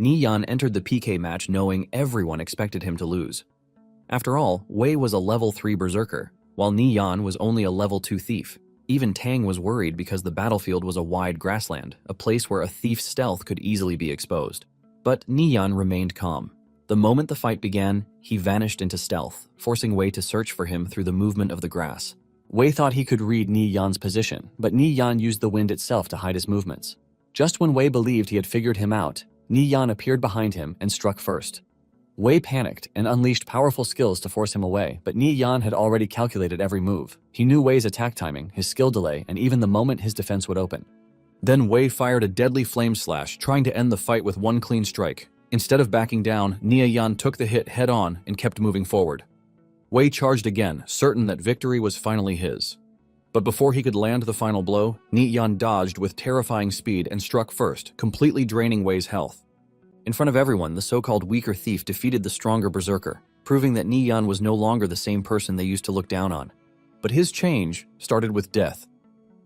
Ni Yan entered the PK match knowing everyone expected him to lose. After all, Wei was a level 3 berserker, while Ni Yan was only a level 2 thief. Even Tang was worried because the battlefield was a wide grassland, a place where a thief's stealth could easily be exposed. But Ni Yan remained calm. The moment the fight began, he vanished into stealth, forcing Wei to search for him through the movement of the grass. Wei thought he could read Ni Yan's position, but Ni Yan used the wind itself to hide his movements. Just when Wei believed he had figured him out, Ni Yan appeared behind him and struck first. Wei panicked and unleashed powerful skills to force him away, but Ni Yan had already calculated every move. He knew Wei's attack timing, his skill delay, and even the moment his defense would open. Then Wei fired a deadly flame slash, trying to end the fight with one clean strike. Instead of backing down, Ni Yan took the hit head-on and kept moving forward. Wei charged again, certain that victory was finally his. But before he could land the final blow, Ni Yan dodged with terrifying speed and struck first, completely draining Wei's health. In front of everyone, the so-called weaker thief defeated the stronger berserker, proving that Ni Yan was no longer the same person they used to look down on. But his change started with death.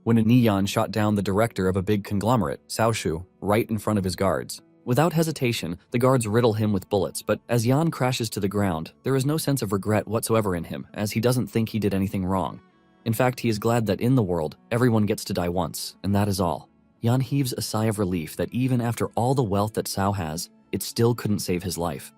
When Ni Yan shot down the director of a big conglomerate, Cao Shu, right in front of his guards. Without hesitation, the guards riddle him with bullets, but as Yan crashes to the ground, there is no sense of regret whatsoever in him, as he doesn't think he did anything wrong. In fact, he is glad that in the world, everyone gets to die once, and that is all. Yan heaves a sigh of relief that even after all the wealth that Cao has, it still couldn't save his life.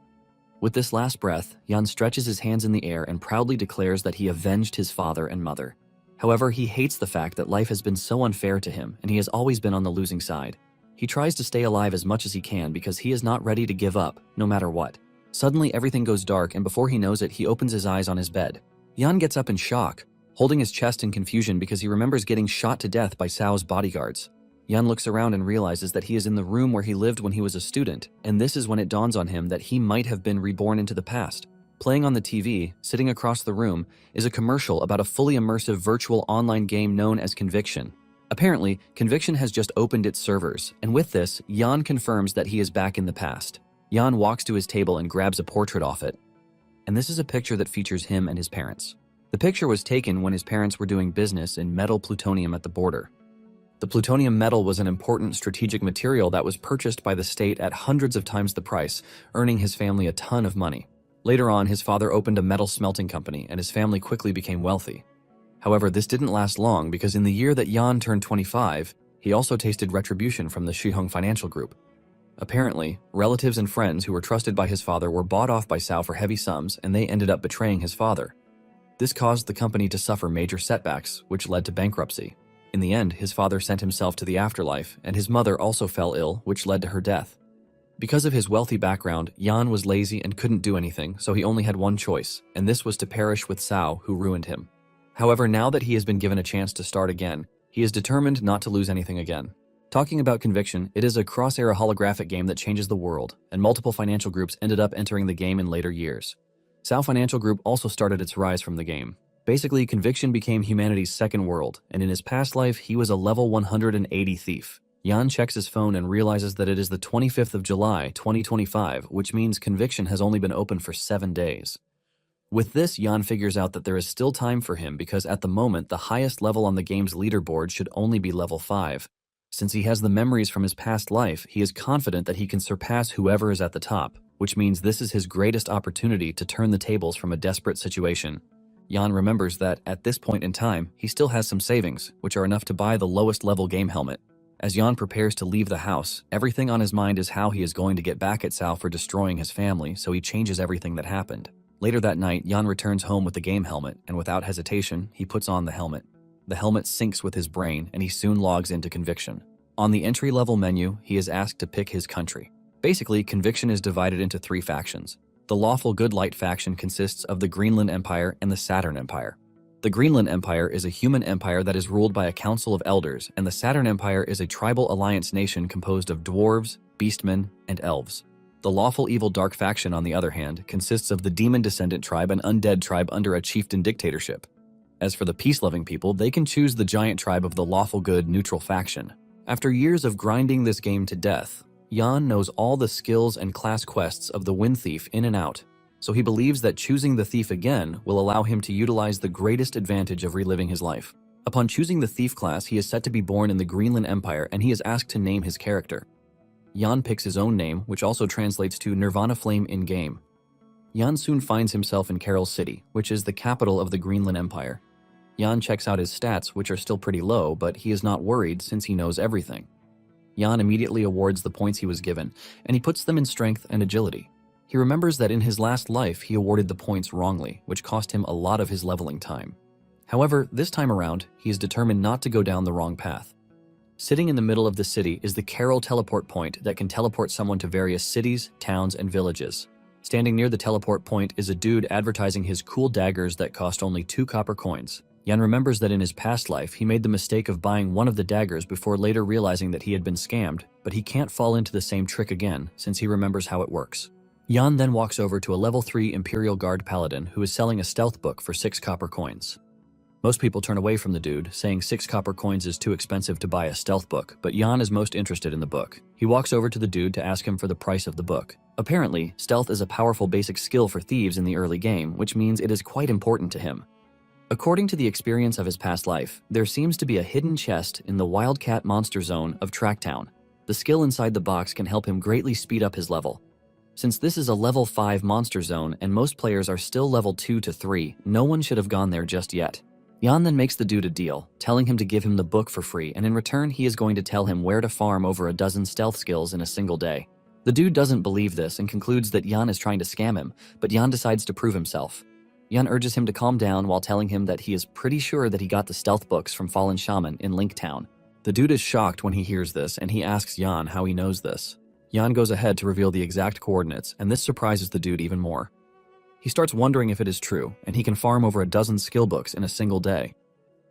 With this last breath, Yan stretches his hands in the air and proudly declares that he avenged his father and mother. However, he hates the fact that life has been so unfair to him and he has always been on the losing side. He tries to stay alive as much as he can because he is not ready to give up, no matter what. Suddenly, everything goes dark, and before he knows it, he opens his eyes on his bed. Yan gets up in shock, holding his chest in confusion because he remembers getting shot to death by Cao's bodyguards. Yan looks around and realizes that he is in the room where he lived when he was a student, and this is when it dawns on him that he might have been reborn into the past. Playing on the TV, sitting across the room, is a commercial about a fully immersive virtual online game known as Conviction. Apparently, Conviction has just opened its servers, and with this, Yan confirms that he is back in the past. Yan walks to his table and grabs a portrait off it. And this is a picture that features him and his parents. The picture was taken when his parents were doing business in metal plutonium at the border. The plutonium metal was an important strategic material that was purchased by the state at hundreds of times the price, earning his family a ton of money. Later on, his father opened a metal smelting company, and his family quickly became wealthy. However, this didn't last long because in the year that Yan turned 25, he also tasted retribution from the Shihong Financial Group. Apparently, relatives and friends who were trusted by his father were bought off by Cao for heavy sums, and they ended up betraying his father. This caused the company to suffer major setbacks, which led to bankruptcy. In the end, his father sent himself to the afterlife, and his mother also fell ill, which led to her death. Because of his wealthy background, Yan was lazy and couldn't do anything, so he only had one choice, and this was to perish with Cao, who ruined him. However, now that he has been given a chance to start again, he is determined not to lose anything again. Talking about Conviction, it is a cross-era holographic game that changes the world, and multiple financial groups ended up entering the game in later years. Cao Financial Group also started its rise from the game. Basically, Conviction became humanity's second world, and in his past life, he was a level 180 thief. Yan checks his phone and realizes that it is the 25th of July, 2025, which means Conviction has only been open for 7 days. With this, Yan figures out that there is still time for him because at the moment, the highest level on the game's leaderboard should only be level 5. Since he has the memories from his past life, he is confident that he can surpass whoever is at the top, which means this is his greatest opportunity to turn the tables from a desperate situation. Yan remembers that, at this point in time, he still has some savings, which are enough to buy the lowest level game helmet. As Yan prepares to leave the house, everything on his mind is how he is going to get back at Cao for destroying his family, so he changes everything that happened. Later that night, Yan returns home with the game helmet, and without hesitation, he puts on the helmet. The helmet syncs with his brain, and he soon logs into Conviction. On the entry-level menu, he is asked to pick his country. Basically, Conviction is divided into 3 factions. The Lawful Good Light faction consists of the Greenland Empire and the Saturn Empire. The Greenland Empire is a human empire that is ruled by a council of elders, and the Saturn Empire is a tribal alliance nation composed of dwarves, beastmen, and elves. The Lawful Evil Dark faction, on the other hand, consists of the Demon Descendant tribe and Undead tribe under a chieftain dictatorship. As for the peace-loving people, they can choose the giant tribe of the Lawful Good Neutral faction. After years of grinding this game to death, Yan knows all the skills and class quests of the Wind Thief in and out, so he believes that choosing the Thief again will allow him to utilize the greatest advantage of reliving his life. Upon choosing the Thief class, he is set to be born in the Greenland Empire, and he is asked to name his character. Jan picks his own name, which also translates to Nirvana Flame in-game. Jan soon finds himself in Carol City, which is the capital of the Greenland Empire. Jan checks out his stats, which are still pretty low, but he is not worried since he knows everything. Jan immediately awards the points he was given, and he puts them in strength and agility. He remembers that in his last life he awarded the points wrongly, which cost him a lot of his leveling time. However, this time around, he is determined not to go down the wrong path. Sitting in the middle of the city is the Carol teleport point that can teleport someone to various cities, towns, and villages. Standing near the teleport point is a dude advertising his cool daggers that cost only 2 copper coins. Jan remembers that in his past life, he made the mistake of buying one of the daggers before later realizing that he had been scammed, but he can't fall into the same trick again since he remembers how it works. Jan then walks over to a level 3 Imperial Guard Paladin who is selling a stealth book for 6 copper coins. Most people turn away from the dude, saying 6 copper coins is too expensive to buy a stealth book, but Jan is most interested in the book. He walks over to the dude to ask him for the price of the book. Apparently, stealth is a powerful basic skill for thieves in the early game, which means it is quite important to him. According to the experience of his past life, there seems to be a hidden chest in the Wildcat monster zone of Tracktown. The skill inside the box can help him greatly speed up his level. Since this is a level 5 monster zone and most players are still level 2 to 3, no one should have gone there just yet. Jan then makes the dude a deal, telling him to give him the book for free, and in return he is going to tell him where to farm over a dozen stealth skills in a single day. The dude doesn't believe this and concludes that Jan is trying to scam him, but Jan decides to prove himself. Jan urges him to calm down while telling him that he is pretty sure that he got the stealth books from Fallen Shaman in Linktown. The dude is shocked when he hears this, and he asks Jan how he knows this. Jan goes ahead to reveal the exact coordinates, and this surprises the dude even more. He starts wondering if it is true, and he can farm over a dozen skill books in a single day.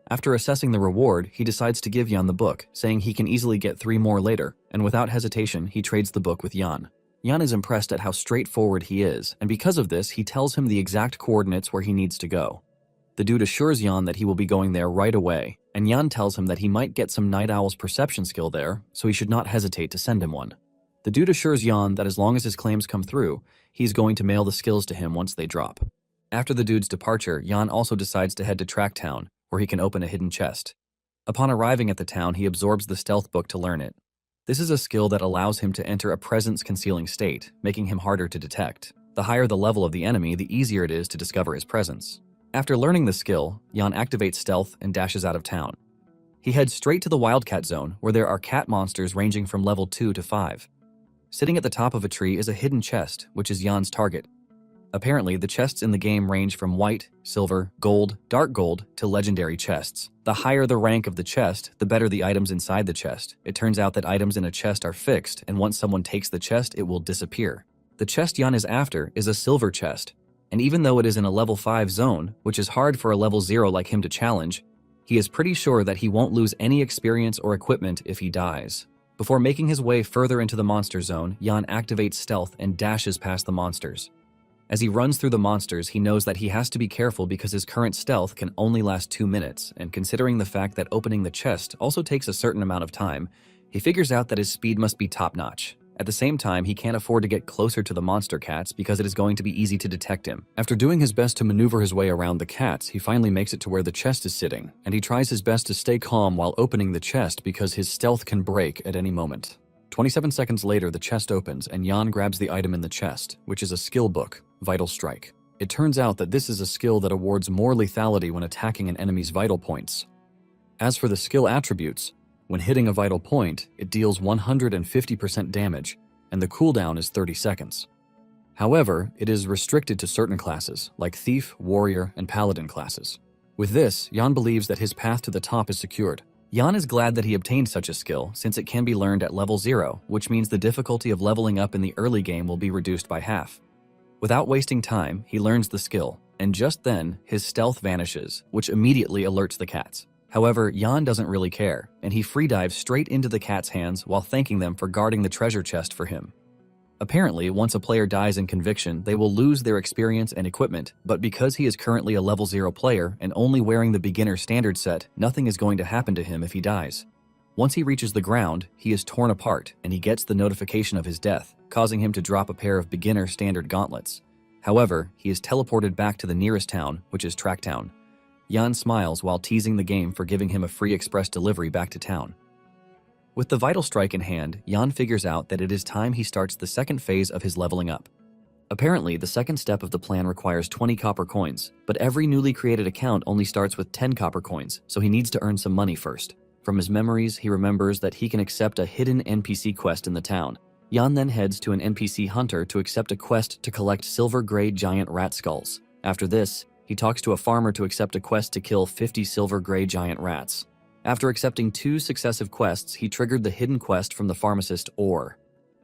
After assessing the reward, he decides to give Jan the book, saying he can easily get 3 more later, and without hesitation, he trades the book with Jan. Jan is impressed at how straightforward he is, and because of this, he tells him the exact coordinates where he needs to go. The dude assures Jan that he will be going there right away, and Jan tells him that he might get some Night Owl's perception skill there, so he should not hesitate to send him one. The dude assures Jan that as long as his claims come through, he's going to mail the skills to him once they drop. After the dude's departure, Jan also decides to head to Tracktown, where he can open a hidden chest. Upon arriving at the town, he absorbs the stealth book to learn it. This is a skill that allows him to enter a presence-concealing state, making him harder to detect. The higher the level of the enemy, the easier it is to discover his presence. After learning the skill, Jan activates stealth and dashes out of town. He heads straight to the Wildcat Zone, where there are cat monsters ranging from level 2 to 5. Sitting at the top of a tree is a hidden chest, which is Jan's target. Apparently, the chests in the game range from white, silver, gold, dark gold, to legendary chests. The higher the rank of the chest, the better the items inside the chest. It turns out that items in a chest are fixed, and once someone takes the chest, it will disappear. The chest Jan is after is a silver chest, and even though it is in a level 5 zone, which is hard for a level 0 like him to challenge, he is pretty sure that he won't lose any experience or equipment if he dies. Before making his way further into the monster zone, Jan activates stealth and dashes past the monsters. As he runs through the monsters, he knows that he has to be careful because his current stealth can only last 2 minutes, and considering the fact that opening the chest also takes a certain amount of time, he figures out that his speed must be top-notch. At the same time, he can't afford to get closer to the monster cats because it is going to be easy to detect him. After doing his best to maneuver his way around the cats, he finally makes it to where the chest is sitting, and he tries his best to stay calm while opening the chest because his stealth can break at any moment. 27 seconds later, the chest opens, and Jan grabs the item in the chest, which is a skill book, Vital Strike. It turns out that this is a skill that awards more lethality when attacking an enemy's vital points. As for the skill attributes, when hitting a vital point, it deals 150% damage, and the cooldown is 30 seconds. However, it is restricted to certain classes, like Thief, Warrior, and Paladin classes. With this, Jan believes that his path to the top is secured. Jan is glad that he obtained such a skill, since it can be learned at level 0, which means the difficulty of leveling up in the early game will be reduced by half. Without wasting time, he learns the skill, and just then, his stealth vanishes, which immediately alerts the cats. However, Jan doesn't really care, and he free dives straight into the cat's hands while thanking them for guarding the treasure chest for him. Apparently, once a player dies in conviction, they will lose their experience and equipment, but because he is currently a level 0 player and only wearing the beginner standard set, nothing is going to happen to him if he dies. Once he reaches the ground, he is torn apart, and he gets the notification of his death, causing him to drop a pair of beginner standard gauntlets. However, he is teleported back to the nearest town, which is Tracktown. Jan smiles while teasing the game for giving him a free express delivery back to town. With the Vital Strike in hand, Jan figures out that it is time he starts the second phase of his leveling up. Apparently, the second step of the plan requires 20 copper coins, but every newly created account only starts with 10 copper coins, so he needs to earn some money first. From his memories, he remembers that he can accept a hidden NPC quest in the town. Jan then heads to an NPC hunter to accept a quest to collect silver-gray giant rat skulls. After this, he talks to a farmer to accept a quest to kill 50 silver-gray giant rats. After accepting 2 successive quests, he triggered the hidden quest from the pharmacist Orr.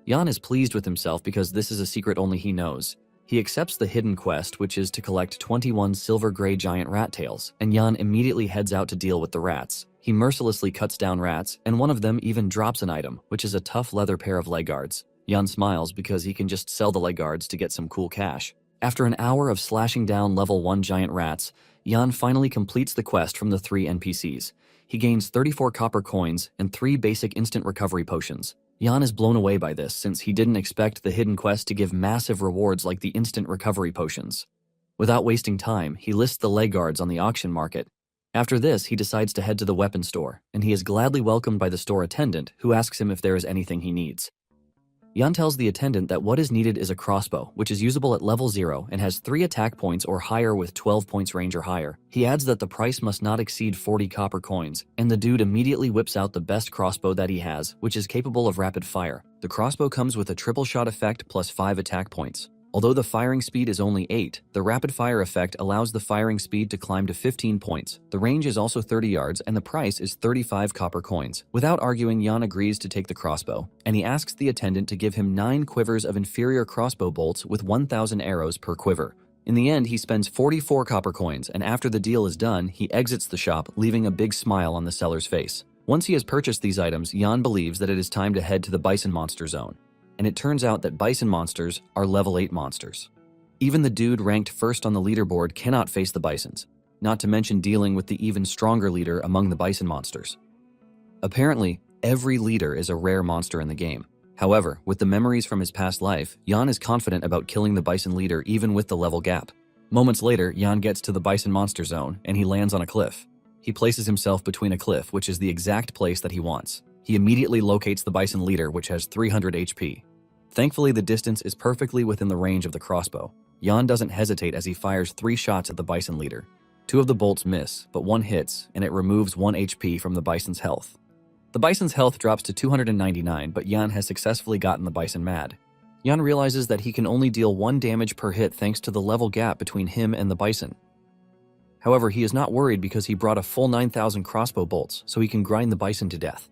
Jan is pleased with himself because this is a secret only he knows. He accepts the hidden quest, which is to collect 21 silver-gray giant rat tails, and Jan immediately heads out to deal with the rats. He mercilessly cuts down rats, and one of them even drops an item, which is a tough leather pair of leg guards. Jan smiles because he can just sell the leg guards to get some cool cash. After an hour of slashing down level 1 giant rats, Jan finally completes the quest from the 3 NPCs. He gains 34 copper coins and 3 basic instant recovery potions. Jan is blown away by this since he didn't expect the hidden quest to give massive rewards like the instant recovery potions. Without wasting time, he lists the leg guards on the auction market. After this, he decides to head to the weapon store, and he is gladly welcomed by the store attendant, who asks him if there is anything he needs. Jan tells the attendant that what is needed is a crossbow, which is usable at level 0 and has 3 attack points or higher with 12 points range or higher. He adds that the price must not exceed 40 copper coins, and the dude immediately whips out the best crossbow that he has, which is capable of rapid fire. The crossbow comes with a triple shot effect plus 5 attack points. Although the firing speed is only 8, the rapid fire effect allows the firing speed to climb to 15 points. The range is also 30 yards and the price is 35 copper coins. Without arguing, Jan agrees to take the crossbow, and he asks the attendant to give him 9 quivers of inferior crossbow bolts with 1,000 arrows per quiver. In the end, he spends 44 copper coins, and after the deal is done, he exits the shop, leaving a big smile on the seller's face. Once he has purchased these items, Jan believes that it is time to head to the bison monster zone. And it turns out that bison monsters are level 8 monsters. Even the dude ranked first on the leaderboard cannot face the bisons, not to mention dealing with the even stronger leader among the bison monsters. Apparently, every leader is a rare monster in the game. However, with the memories from his past life, Jan is confident about killing the bison leader even with the level gap. Moments later, Jan gets to the bison monster zone and he lands on a cliff. He places himself between a cliff, which is the exact place that he wants. He immediately locates the bison leader, which has 300 HP. Thankfully, the distance is perfectly within the range of the crossbow. Jan doesn't hesitate as he fires 3 shots at the bison leader. 2 of the bolts miss, but 1 hits, and it removes 1 HP from the bison's health. The bison's health drops to 299, but Jan has successfully gotten the bison mad. Jan realizes that he can only deal 1 damage per hit thanks to the level gap between him and the bison. However, he is not worried because he brought a full 9,000 crossbow bolts, so he can grind the bison to death.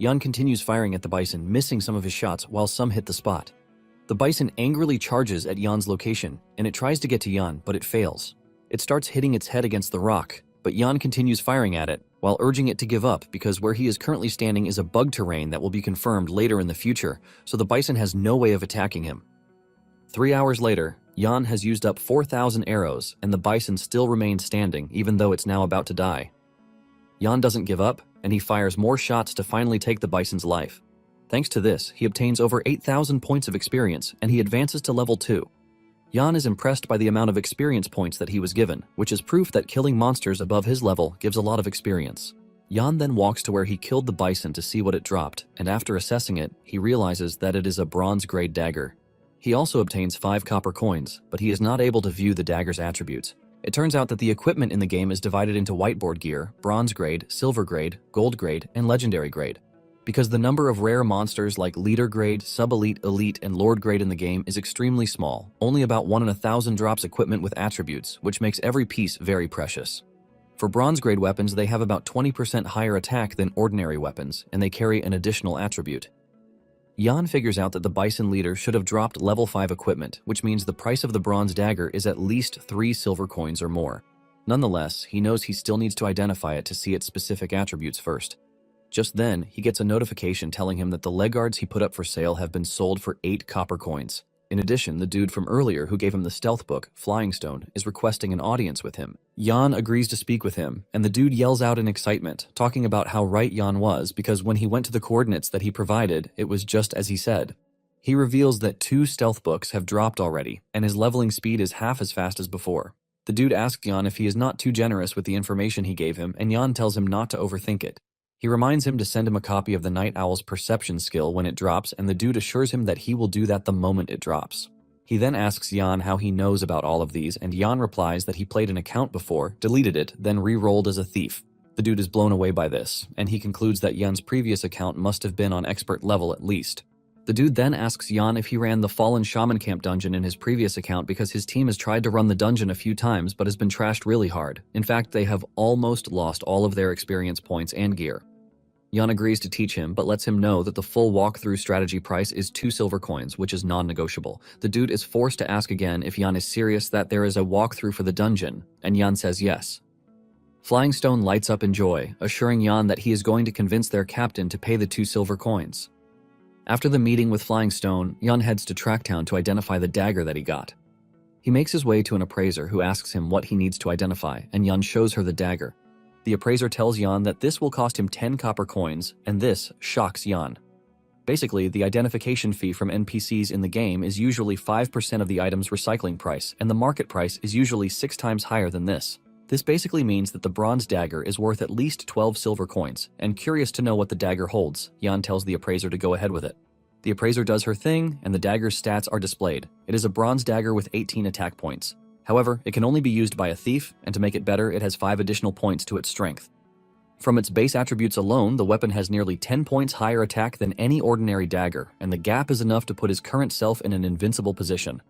Jan continues firing at the bison, missing some of his shots while some hit the spot. The bison angrily charges at Jan's location, and it tries to get to Jan, but it fails. It starts hitting its head against the rock, but Jan continues firing at it, while urging it to give up because where he is currently standing is a bug terrain that will be confirmed later in the future, so the bison has no way of attacking him. 3 hours later, Jan has used up 4,000 arrows, and the bison still remains standing even though it's now about to die. Jan doesn't give up, and he fires more shots to finally take the bison's life. Thanks to this, he obtains over 8,000 points of experience, and he advances to level 2. Jan is impressed by the amount of experience points that he was given, which is proof that killing monsters above his level gives a lot of experience. Jan then walks to where he killed the bison to see what it dropped, and after assessing it, he realizes that it is a bronze-grade dagger. He also obtains 5 copper coins, but he is not able to view the dagger's attributes. It turns out that the equipment in the game is divided into whiteboard gear, bronze grade, silver grade, gold grade, and legendary grade. Because the number of rare monsters like leader grade, sub-elite, elite, and lord grade in the game is extremely small, only about 1 in 1,000 drops equipment with attributes, which makes every piece very precious. For bronze grade weapons, they have about 20% higher attack than ordinary weapons, and they carry an additional attribute. Jan figures out that the bison leader should have dropped level 5 equipment, which means the price of the bronze dagger is at least 3 silver coins or more. Nonetheless, he knows he still needs to identify it to see its specific attributes first. Just then, he gets a notification telling him that the leg guards he put up for sale have been sold for 8 copper coins. In addition, the dude from earlier who gave him the stealth book, Flying Stone, is requesting an audience with him. Jan agrees to speak with him, and the dude yells out in excitement, talking about how right Jan was because when he went to the coordinates that he provided, it was just as he said. He reveals that 2 stealth books have dropped already, and his leveling speed is half as fast as before. The dude asks Jan if he is not too generous with the information he gave him, and Jan tells him not to overthink it. He reminds him to send him a copy of the Night Owl's perception skill when it drops, and the dude assures him that he will do that the moment it drops. He then asks Yan how he knows about all of these, and Yan replies that he played an account before, deleted it, then re-rolled as a thief. The dude is blown away by this, and he concludes that Yan's previous account must have been on expert level at least. The dude then asks Yan if he ran the Fallen Shaman Camp dungeon in his previous account because his team has tried to run the dungeon a few times but has been trashed really hard. In fact, they have almost lost all of their experience points and gear. Yan agrees to teach him, but lets him know that the full walkthrough strategy price is 2 silver coins, which is non-negotiable. The dude is forced to ask again if Yan is serious that there is a walkthrough for the dungeon, and Yan says yes. Flying Stone lights up in joy, assuring Yan that he is going to convince their captain to pay the 2 silver coins. After the meeting with Flying Stone, Yan heads to Tracktown to identify the dagger that he got. He makes his way to an appraiser who asks him what he needs to identify, and Yan shows her the dagger. The appraiser tells Yan that this will cost him 10 copper coins, and this shocks Yan. Basically, the identification fee from NPCs in the game is usually 5% of the item's recycling price, and the market price is usually 6 times higher than this. This basically means that the bronze dagger is worth at least 12 silver coins, and curious to know what the dagger holds, Yan tells the appraiser to go ahead with it. The appraiser does her thing, and the dagger's stats are displayed. It is a bronze dagger with 18 attack points. However, it can only be used by a thief, and to make it better, it has 5 additional points to its strength. From its base attributes alone, the weapon has nearly 10 points higher attack than any ordinary dagger, and the gap is enough to put his current self in an invincible position.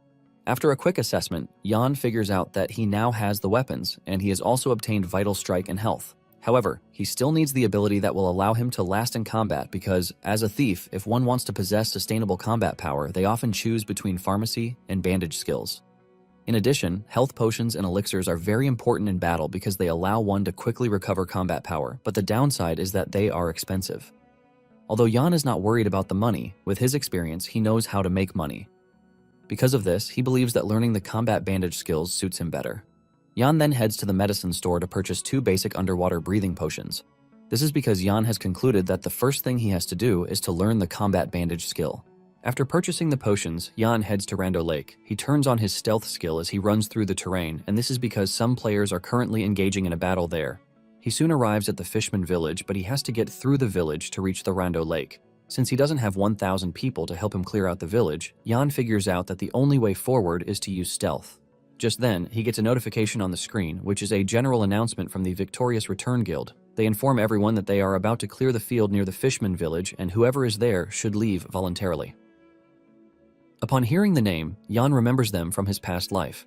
After a quick assessment, Yan figures out that he now has the weapons, and he has also obtained Vital Strike and Health. However, he still needs the ability that will allow him to last in combat because, as a thief, if one wants to possess sustainable combat power, they often choose between pharmacy and bandage skills. In addition, health potions and elixirs are very important in battle because they allow one to quickly recover combat power, but the downside is that they are expensive. Although Yan is not worried about the money, with his experience, he knows how to make money. Because of this, he believes that learning the combat bandage skills suits him better. Yan then heads to the medicine store to purchase 2 basic underwater breathing potions. This is because Yan has concluded that the first thing he has to do is to learn the combat bandage skill. After purchasing the potions, Yan heads to Rando Lake. He turns on his stealth skill as he runs through the terrain, and this is because some players are currently engaging in a battle there. He soon arrives at the Fishman village, but he has to get through the village to reach the Rando Lake. Since he doesn't have 1,000 people to help him clear out the village, Yan figures out that the only way forward is to use stealth. Just then, he gets a notification on the screen, which is a general announcement from the Victorious Return Guild. They inform everyone that they are about to clear the field near the Fishman village, and whoever is there should leave voluntarily. Upon hearing the name, Yan remembers them from his past life.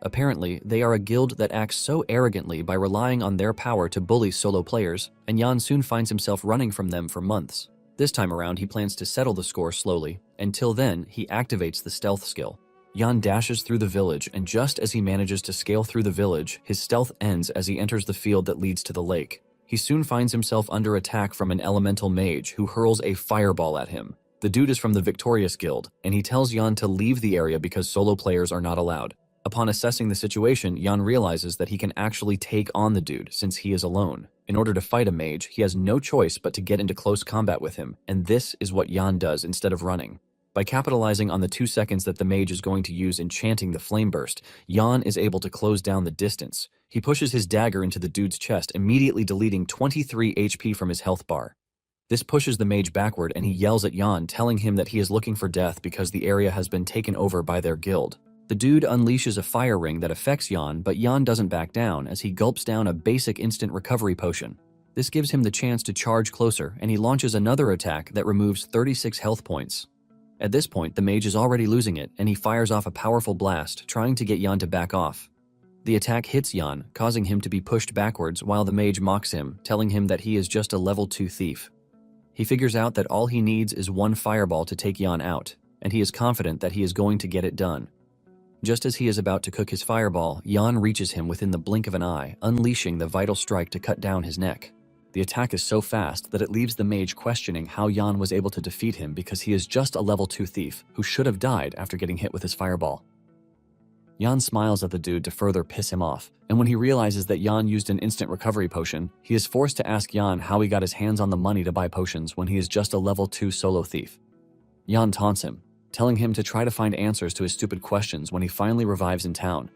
Apparently, they are a guild that acts so arrogantly by relying on their power to bully solo players, and Yan soon finds himself running from them for months. This time around, he plans to settle the score slowly. Until then, he activates the stealth skill. Yan dashes through the village, and just as he manages to scale through the village, his stealth ends as he enters the field that leads to the lake. He soon finds himself under attack from an elemental mage who hurls a fireball at him. The dude is from the Victorious Guild, and he tells Yan to leave the area because solo players are not allowed. Upon assessing the situation, Yan realizes that he can actually take on the dude since he is alone. In order to fight a mage, he has no choice but to get into close combat with him, and this is what Yan does instead of running. By capitalizing on the 2 seconds that the mage is going to use enchanting the flame burst, Yan is able to close down the distance. He pushes his dagger into the dude's chest, immediately deleting 23 HP from his health bar. This pushes the mage backward, and he yells at Yan, telling him that he is looking for death because the area has been taken over by their guild. The dude unleashes a fire ring that affects Yan, but Yan doesn't back down as he gulps down a basic instant recovery potion. This gives him the chance to charge closer, and he launches another attack that removes 36 health points. At this point, the mage is already losing it, and he fires off a powerful blast, trying to get Yan to back off. The attack hits Yan, causing him to be pushed backwards while the mage mocks him, telling him that he is just a level 2 thief. He figures out that all he needs is 1 fireball to take Yan out, and he is confident that he is going to get it done. Just as he is about to cook his fireball, Yan reaches him within the blink of an eye, unleashing the Vital Strike to cut down his neck. The attack is so fast that it leaves the mage questioning how Yan was able to defeat him because he is just a level 2 thief who should have died after getting hit with his fireball. Yan smiles at the dude to further piss him off, and when he realizes that Yan used an instant recovery potion, he is forced to ask Yan how he got his hands on the money to buy potions when he is just a level 2 solo thief. Yan taunts him, telling him to try to find answers to his stupid questions when he finally revives in town.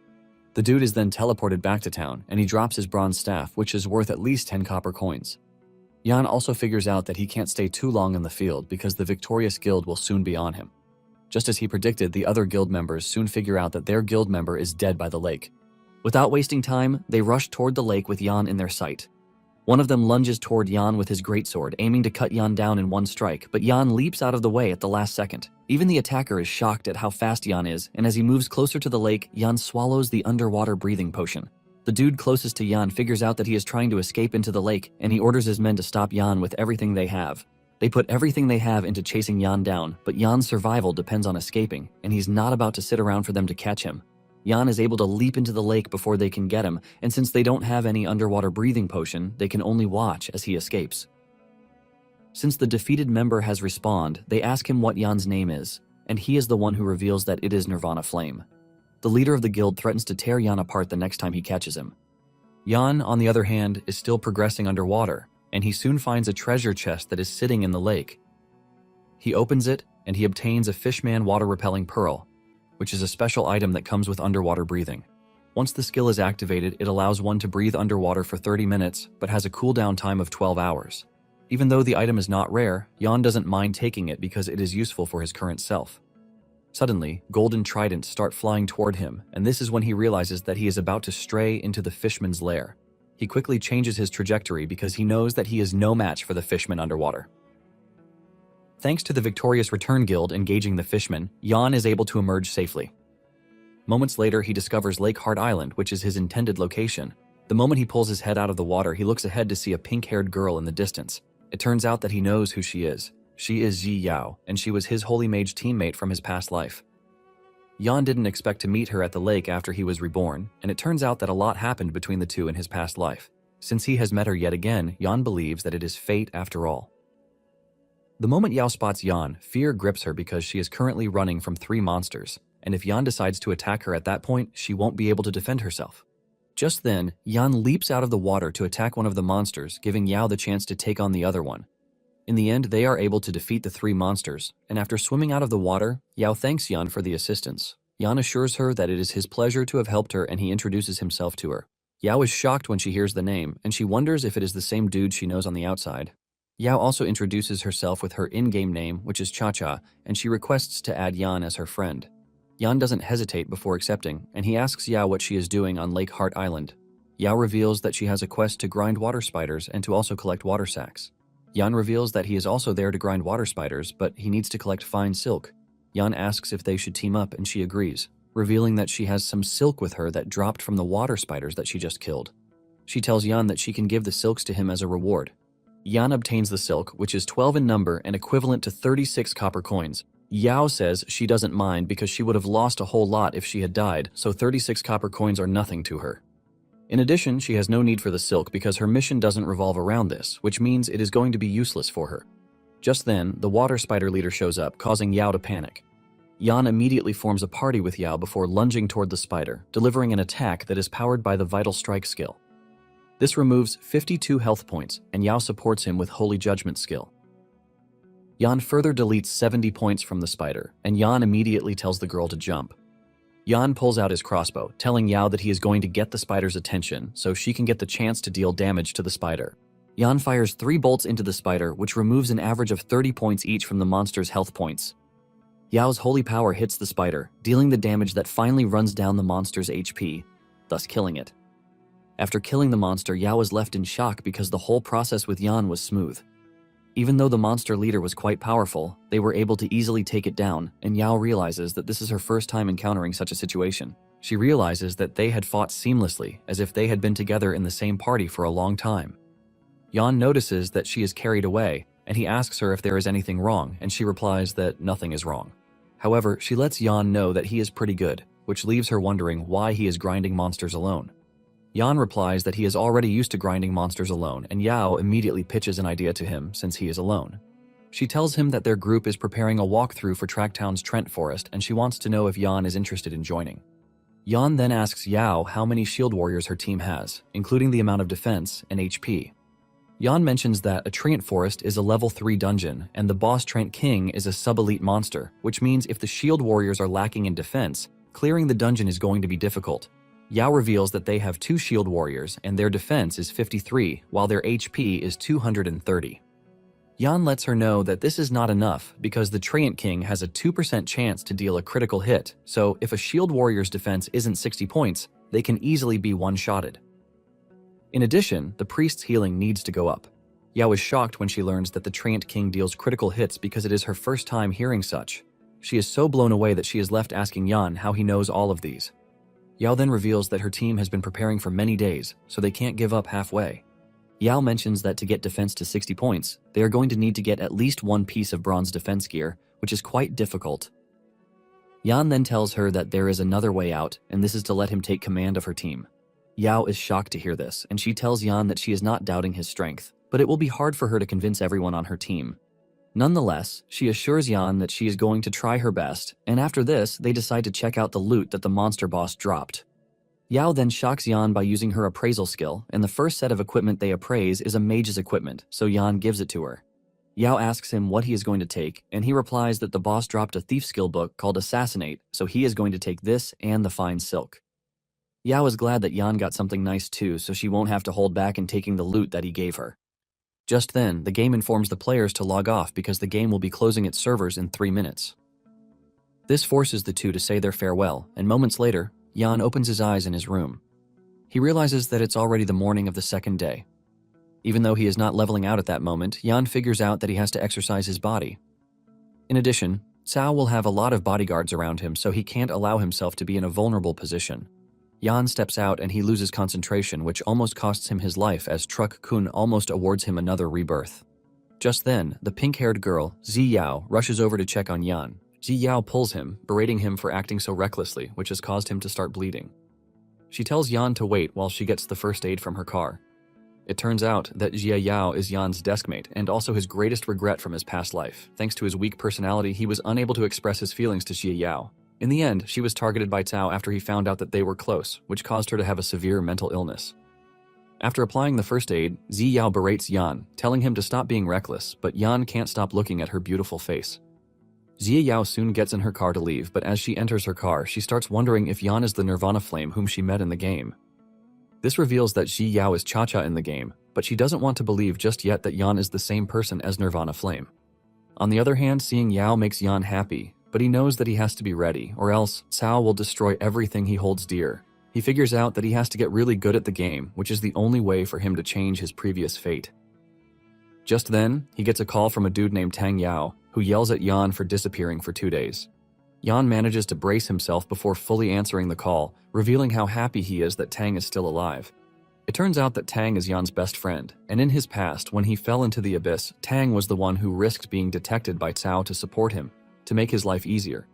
The dude is then teleported back to town, and he drops his bronze staff, which is worth at least 10 copper coins. Yan also figures out that he can't stay too long in the field because the victorious guild will soon be on him. Just as he predicted, the other guild members soon figure out that their guild member is dead by the lake. Without wasting time, they rush toward the lake with Yan in their sight. One of them lunges toward Yan with his greatsword, aiming to cut Yan down in one strike, but Yan leaps out of the way at the last second. Even the attacker is shocked at how fast Yan is, and as he moves closer to the lake, Yan swallows the underwater breathing potion. The dude closest to Yan figures out that he is trying to escape into the lake, and he orders his men to stop Yan with everything they have. They put everything they have into chasing Yan down, but Yan's survival depends on escaping, and he's not about to sit around for them to catch him. Yan is able to leap into the lake before they can get him, and since they don't have any underwater breathing potion, they can only watch as he escapes. Since the defeated member has respawned, they ask him what Yan's name is, and he is the one who reveals that it is Nirvana Flame. The leader of the guild threatens to tear Yan apart the next time he catches him. Yan, on the other hand, is still progressing underwater, and he soon finds a treasure chest that is sitting in the lake. He opens it, and he obtains a Fishman water-repelling pearl, which is a special item that comes with underwater breathing. Once the skill is activated, it allows one to breathe underwater for 30 minutes, but has a cooldown time of 12 hours. Even though the item is not rare, Yan doesn't mind taking it because it is useful for his current self. Suddenly, golden tridents start flying toward him, and this is when he realizes that he is about to stray into the fishman's lair. He quickly changes his trajectory because he knows that he is no match for the fishman underwater. Thanks to the Victorious Return Guild engaging the fishman, Yan is able to emerge safely. Moments later, he discovers Lake Heart Island, which is his intended location. The moment he pulls his head out of the water, he looks ahead to see a pink-haired girl in the distance. It turns out that he knows who she is. She is Yi Yao, and she was his Holy Mage teammate from his past life. Yan didn't expect to meet her at the lake after he was reborn, and it turns out that a lot happened between the two in his past life. Since he has met her yet again, Yan believes that it is fate after all. The moment Yao spots Yan, fear grips her because she is currently running from 3 monsters, and if Yan decides to attack her at that point, she won't be able to defend herself. Just then, Yan leaps out of the water to attack one of the monsters, giving Yao the chance to take on the other one. In the end, they are able to defeat the 3 monsters, and after swimming out of the water, Yao thanks Yan for the assistance. Yan assures her that it is his pleasure to have helped her, and he introduces himself to her. Yao is shocked when she hears the name, and she wonders if it is the same dude she knows on the outside. Yao also introduces herself with her in-game name, which is Cha-Cha, and she requests to add Yan as her friend. Yan doesn't hesitate before accepting, and he asks Yao what she is doing on Lake Heart Island. Yao reveals that she has a quest to grind water spiders and to also collect water sacks. Yan reveals that he is also there to grind water spiders, but he needs to collect fine silk. Yan asks if they should team up, and she agrees, revealing that she has some silk with her that dropped from the water spiders that she just killed. She tells Yan that she can give the silks to him as a reward. Yan obtains the silk, which is 12 in number and equivalent to 36 copper coins. Yao says she doesn't mind because she would have lost a whole lot if she had died, so 36 copper coins are nothing to her. In addition, she has no need for the silk because her mission doesn't revolve around this, which means it is going to be useless for her. Just then, the water spider leader shows up, causing Yao to panic. Yan immediately forms a party with Yao before lunging toward the spider, delivering an attack that is powered by the Vital Strike skill. This removes 52 health points, and Yao supports him with Holy Judgment skill. Yan further deletes 70 points from the spider, and Yan immediately tells the girl to jump. Yan pulls out his crossbow, telling Yao that he is going to get the spider's attention so she can get the chance to deal damage to the spider. Yan fires 3 bolts into the spider, which removes an average of 30 points each from the monster's health points. Yao's holy power hits the spider, dealing the damage that finally runs down the monster's HP, thus killing it. After killing the monster, Yao is left in shock because the whole process with Yan was smooth. Even though the monster leader was quite powerful, they were able to easily take it down, and Yao realizes that this is her first time encountering such a situation. She realizes that they had fought seamlessly, as if they had been together in the same party for a long time. Yan notices that she is carried away, and he asks her if there is anything wrong, and she replies that nothing is wrong. However, she lets Yan know that he is pretty good, which leaves her wondering why he is grinding monsters alone. Yan replies that he is already used to grinding monsters alone, and Yao immediately pitches an idea to him since he is alone. She tells him that their group is preparing a walkthrough for Tracktown's Trent Forest, and she wants to know if Yan is interested in joining. Yan then asks Yao how many shield warriors her team has, including the amount of defense and HP. Yan mentions that a Trent Forest is a level 3 dungeon, and the boss Trent King is a sub-elite monster, which means if the shield warriors are lacking in defense, clearing the dungeon is going to be difficult. Yao reveals that they have 2 shield warriors and their defense is 53, while their HP is 230. Yan lets her know that this is not enough because the Treant King has a 2% chance to deal a critical hit, so if a shield warrior's defense isn't 60 points, they can easily be one-shotted. In addition, the priest's healing needs to go up. Yao is shocked when she learns that the Treant King deals critical hits because it is her first time hearing such. She is so blown away that she is left asking Yan how he knows all of these. Yao then reveals that her team has been preparing for many days, so they can't give up halfway. Yao mentions that to get defense to 60 points, they are going to need to get at least 1 piece of bronze defense gear, which is quite difficult. Yan then tells her that there is another way out, and this is to let him take command of her team. Yao is shocked to hear this, and she tells Yan that she is not doubting his strength, but it will be hard for her to convince everyone on her team. Nonetheless, she assures Yan that she is going to try her best, and after this, they decide to check out the loot that the monster boss dropped. Yao then shocks Yan by using her appraisal skill, and the first set of equipment they appraise is a mage's equipment, so Yan gives it to her. Yao asks him what he is going to take, and he replies that the boss dropped a thief skill book called Assassinate, so he is going to take this and the fine silk. Yao is glad that Yan got something nice too, so she won't have to hold back in taking the loot that he gave her. Just then, the game informs the players to log off because the game will be closing its servers in 3 minutes. This forces the two to say their farewell, and moments later, Yan opens his eyes in his room. He realizes that it's already the morning of the second day. Even though he is not leveling out at that moment, Yan figures out that he has to exercise his body. In addition, Cao will have a lot of bodyguards around him, so he can't allow himself to be in a vulnerable position. Yan steps out and he loses concentration, which almost costs him his life as Truck Kun almost awards him another rebirth. Just then, the pink-haired girl, Zi Yao, rushes over to check on Yan. Zi Yao pulls him, berating him for acting so recklessly, which has caused him to start bleeding. She tells Yan to wait while she gets the first aid from her car. It turns out that Jia Yao is Yan's deskmate and also his greatest regret from his past life. Thanks to his weak personality, he was unable to express his feelings to Jia Yao. In the end, she was targeted by Cao after he found out that they were close, which caused her to have a severe mental illness. After applying the first aid, Zi Yao berates Yan, telling him to stop being reckless, but Yan can't stop looking at her beautiful face. Jia Yao soon gets in her car to leave, but as she enters her car, she starts wondering if Yan is the Nirvana Flame whom she met in the game. This reveals that Zi Yao is Cha-Cha in the game, but she doesn't want to believe just yet that Yan is the same person as Nirvana Flame. On the other hand, seeing Yao makes Yan happy, but he knows that he has to be ready, or else Cao will destroy everything he holds dear. He figures out that he has to get really good at the game, which is the only way for him to change his previous fate. Just then, he gets a call from a dude named Tang Yao, who yells at Yan for disappearing for 2 days. Yan manages to brace himself before fully answering the call, revealing how happy he is that Tang is still alive. It turns out that Tang is Yan's best friend, and in his past, when he fell into the abyss, Tang was the one who risked being detected by Cao to support him, to make his life easier.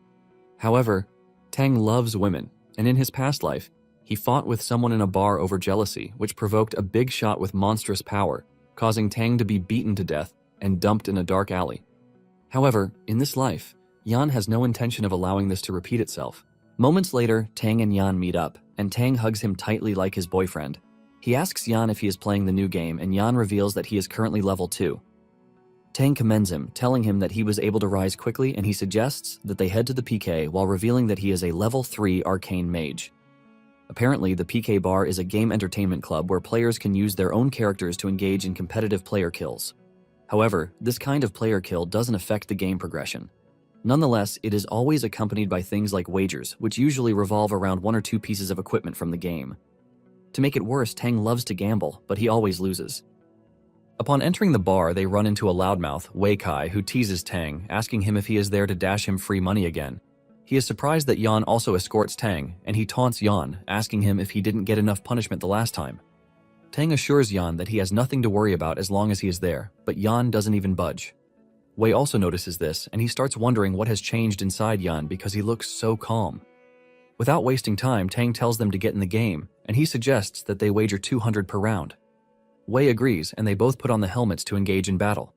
However, Tang loves women, and in his past life, he fought with someone in a bar over jealousy, which provoked a big shot with monstrous power, causing Tang to be beaten to death and dumped in a dark alley. However, in this life, Yan has no intention of allowing this to repeat itself. Moments later, Tang and Yan meet up, and Tang hugs him tightly like his boyfriend. He asks Yan if he is playing the new game, and Yan reveals that he is currently level 2. Tang commends him, telling him that he was able to rise quickly, and he suggests that they head to the PK while revealing that he is a level 3 arcane mage. Apparently, the PK bar is a game entertainment club where players can use their own characters to engage in competitive player kills. However, this kind of player kill doesn't affect the game progression. Nonetheless, it is always accompanied by things like wagers, which usually revolve around 1 or 2 pieces of equipment from the game. To make it worse, Tang loves to gamble, but he always loses. Upon entering the bar, they run into a loudmouth, Wei Kai, who teases Tang, asking him if he is there to dash him free money again. He is surprised that Yan also escorts Tang, and he taunts Yan, asking him if he didn't get enough punishment the last time. Tang assures Yan that he has nothing to worry about as long as he is there, but Yan doesn't even budge. Wei also notices this, and he starts wondering what has changed inside Yan because he looks so calm. Without wasting time, Tang tells them to get in the game, and he suggests that they wager 200 per round. Wei agrees, and they both put on the helmets to engage in battle.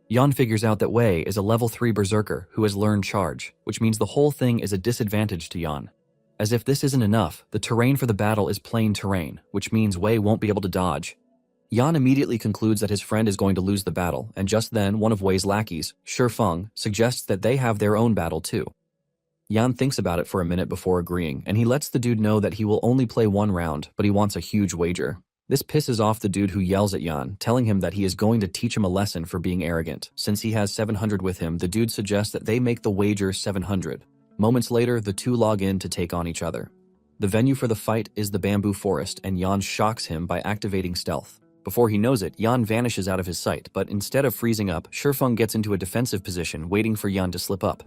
Yan figures out that Wei is a level 3 berserker who has learned charge, which means the whole thing is a disadvantage to Yan. As if this isn't enough, the terrain for the battle is plain terrain, which means Wei won't be able to dodge. Yan immediately concludes that his friend is going to lose the battle, and just then one of Wei's lackeys, Shifeng, suggests that they have their own battle too. Yan thinks about it for a minute before agreeing, and he lets the dude know that he will only play one round, but he wants a huge wager. This pisses off the dude who yells at Yan, telling him that he is going to teach him a lesson for being arrogant. Since he has 700 with him, the dude suggests that they make the wager 700. Moments later, the two log in to take on each other. The venue for the fight is the bamboo forest, and Yan shocks him by activating stealth. Before he knows it, Yan vanishes out of his sight, but instead of freezing up, Shifeng gets into a defensive position, waiting for Yan to slip up.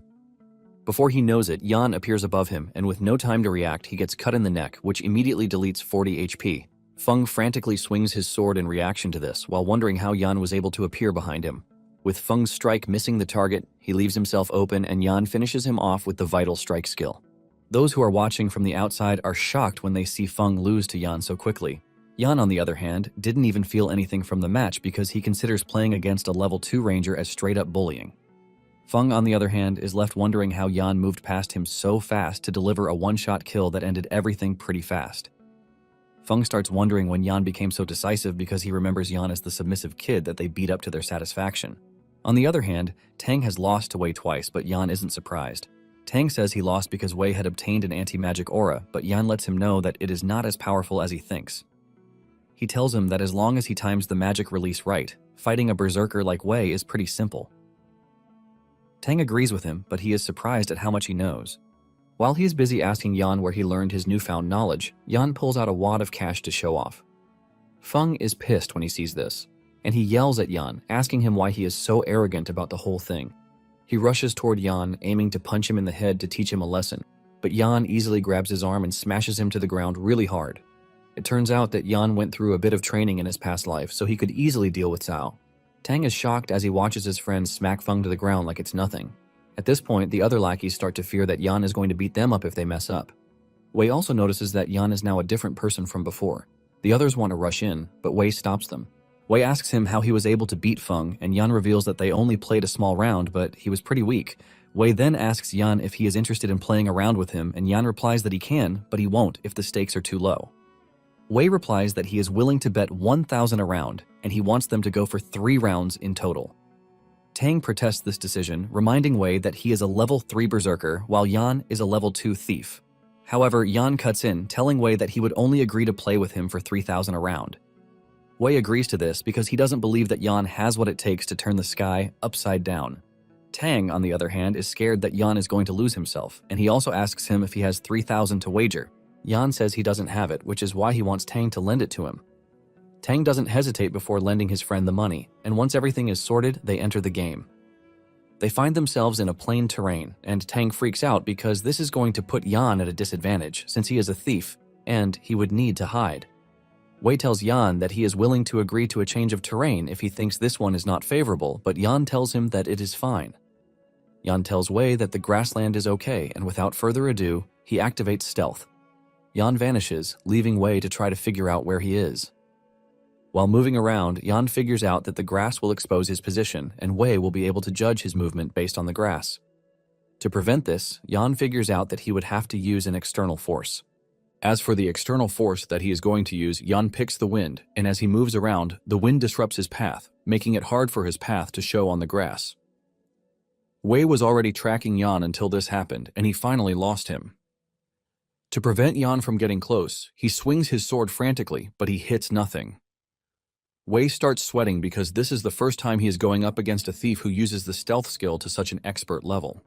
Before he knows it, Yan appears above him, and with no time to react, he gets cut in the neck, which immediately deletes 40 HP. Feng frantically swings his sword in reaction to this, while wondering how Yan was able to appear behind him. With Feng's strike missing the target, he leaves himself open, and Yan finishes him off with the vital strike skill. Those who are watching from the outside are shocked when they see Feng lose to Yan so quickly. Yan, on the other hand, didn't even feel anything from the match because he considers playing against a level 2 ranger as straight-up bullying. Feng, on the other hand, is left wondering how Yan moved past him so fast to deliver a one-shot kill that ended everything pretty fast. Feng starts wondering when Yan became so decisive because he remembers Yan as the submissive kid that they beat up to their satisfaction. On the other hand, Tang has lost to Wei twice, but Yan isn't surprised. Tang says he lost because Wei had obtained an anti-magic aura, but Yan lets him know that it is not as powerful as he thinks. He tells him that as long as he times the magic release right, fighting a berserker like Wei is pretty simple. Tang agrees with him, but he is surprised at how much he knows. While he is busy asking Yan where he learned his newfound knowledge, Yan pulls out a wad of cash to show off. Feng is pissed when he sees this, and he yells at Yan, asking him why he is so arrogant about the whole thing. He rushes toward Yan, aiming to punch him in the head to teach him a lesson, but Yan easily grabs his arm and smashes him to the ground really hard. It turns out that Yan went through a bit of training in his past life, so he could easily deal with Cao. Tang is shocked as he watches his friend smack Feng to the ground like it's nothing. At this point, the other lackeys start to fear that Yan is going to beat them up if they mess up. Wei also notices that Yan is now a different person from before. The others want to rush in, but Wei stops them. Wei asks him how he was able to beat Feng, and Yan reveals that they only played a small round, but he was pretty weak. Wei then asks Yan if he is interested in playing a round with him, and Yan replies that he can, but he won't if the stakes are too low. Wei replies that he is willing to bet 1,000 a round, and he wants them to go for 3 rounds in total. Tang protests this decision, reminding Wei that he is a level 3 berserker, while Yan is a level 2 thief. However, Yan cuts in, telling Wei that he would only agree to play with him for 3,000 a round. Wei agrees to this because he doesn't believe that Yan has what it takes to turn the sky upside down. Tang, on the other hand, is scared that Yan is going to lose himself, and he also asks him if he has 3,000 to wager. Yan says he doesn't have it, which is why he wants Tang to lend it to him. Tang doesn't hesitate before lending his friend the money, and once everything is sorted, they enter the game. They find themselves in a plain terrain, and Tang freaks out because this is going to put Yan at a disadvantage since he is a thief, and he would need to hide. Wei tells Yan that he is willing to agree to a change of terrain if he thinks this one is not favorable, but Yan tells him that it is fine. Yan tells Wei that the grassland is okay, and without further ado, he activates stealth. Yan vanishes, leaving Wei to try to figure out where he is. While moving around, Yan figures out that the grass will expose his position, and Wei will be able to judge his movement based on the grass. To prevent this, Yan figures out that he would have to use an external force. As for the external force that he is going to use, Yan picks the wind, and as he moves around, the wind disrupts his path, making it hard for his path to show on the grass. Wei was already tracking Yan until this happened, and he finally lost him. To prevent Yan from getting close, he swings his sword frantically, but he hits nothing. Wei starts sweating because this is the first time he is going up against a thief who uses the stealth skill to such an expert level.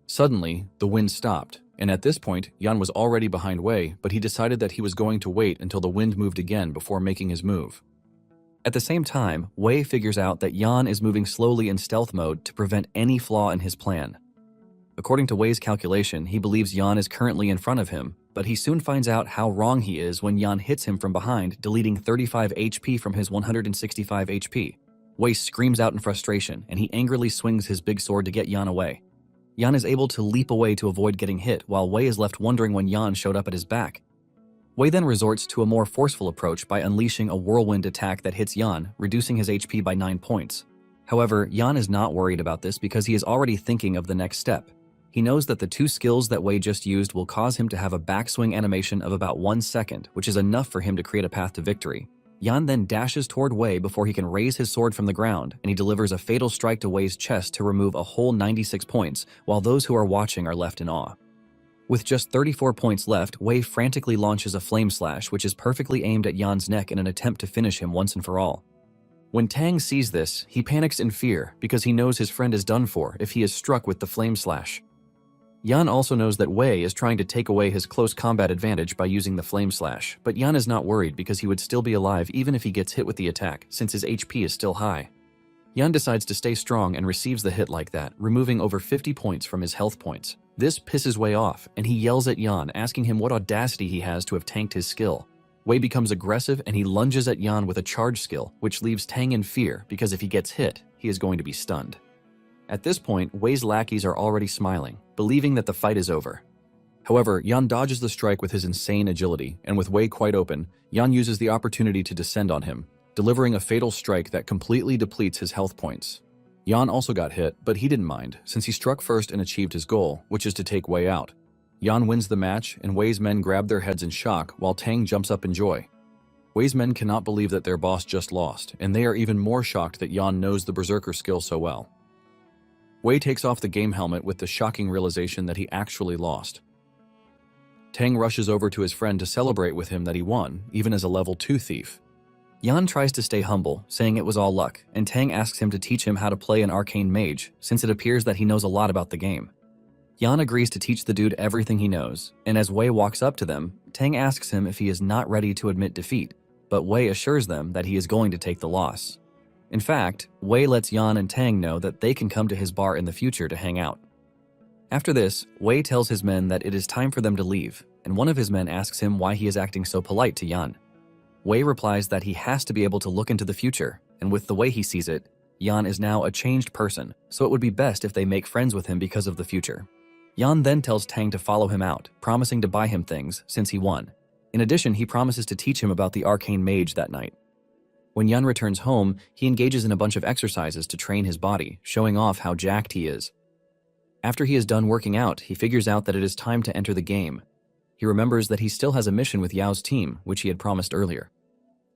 Suddenly, the wind stopped, and at this point, Yan was already behind Wei, but he decided that he was going to wait until the wind moved again before making his move. At the same time, Wei figures out that Yan is moving slowly in stealth mode to prevent any flaw in his plan. According to Wei's calculation, he believes Yan is currently in front of him, but he soon finds out how wrong he is when Yan hits him from behind, deleting 35 HP from his 165 HP. Wei screams out in frustration, and he angrily swings his big sword to get Yan away. Yan is able to leap away to avoid getting hit, while Wei is left wondering when Yan showed up at his back. Wei then resorts to a more forceful approach by unleashing a whirlwind attack that hits Yan, reducing his HP by 9 points. However, Yan is not worried about this because he is already thinking of the next step. He knows that the 2 skills that Wei just used will cause him to have a backswing animation of about 1 second, which is enough for him to create a path to victory. Yan then dashes toward Wei before he can raise his sword from the ground, and he delivers a fatal strike to Wei's chest to remove a whole 96 points, while those who are watching are left in awe. With just 34 points left, Wei frantically launches a flame slash which is perfectly aimed at Yan's neck in an attempt to finish him once and for all. When Tang sees this, he panics in fear because he knows his friend is done for if he is struck with the flame slash. Yan also knows that Wei is trying to take away his close combat advantage by using the flame slash, but Yan is not worried because he would still be alive even if he gets hit with the attack, since his HP is still high. Yan decides to stay strong and receives the hit like that, removing over 50 points from his health points. This pisses Wei off, and he yells at Yan, asking him what audacity he has to have tanked his skill. Wei becomes aggressive and he lunges at Yan with a charge skill, which leaves Tang in fear because if he gets hit, he is going to be stunned. At this point, Wei's lackeys are already smiling, believing that the fight is over. However, Yan dodges the strike with his insane agility, and with Wei quite open, Yan uses the opportunity to descend on him, delivering a fatal strike that completely depletes his health points. Yan also got hit, but he didn't mind, since he struck first and achieved his goal, which is to take Wei out. Yan wins the match, and Wei's men grab their heads in shock while Tang jumps up in joy. Wei's men cannot believe that their boss just lost, and they are even more shocked that Yan knows the Berserker skill so well. Wei takes off the game helmet with the shocking realization that he actually lost. Tang rushes over to his friend to celebrate with him that he won, even as a level 2 thief. Yan tries to stay humble, saying it was all luck, and Tang asks him to teach him how to play an arcane mage, since it appears that he knows a lot about the game. Yan agrees to teach the dude everything he knows, and as Wei walks up to them, Tang asks him if he is not ready to admit defeat, but Wei assures them that he is going to take the loss. In fact, Wei lets Yan and Tang know that they can come to his bar in the future to hang out. After this, Wei tells his men that it is time for them to leave, and one of his men asks him why he is acting so polite to Yan. Wei replies that he has to be able to look into the future, and with the way he sees it, Yan is now a changed person, so it would be best if they make friends with him because of the future. Yan then tells Tang to follow him out, promising to buy him things since he won. In addition, he promises to teach him about the arcane mage that night. When Yan returns home, he engages in a bunch of exercises to train his body, showing off how jacked he is. After he is done working out, he figures out that it is time to enter the game. He remembers that he still has a mission with Yao's team, which he had promised earlier.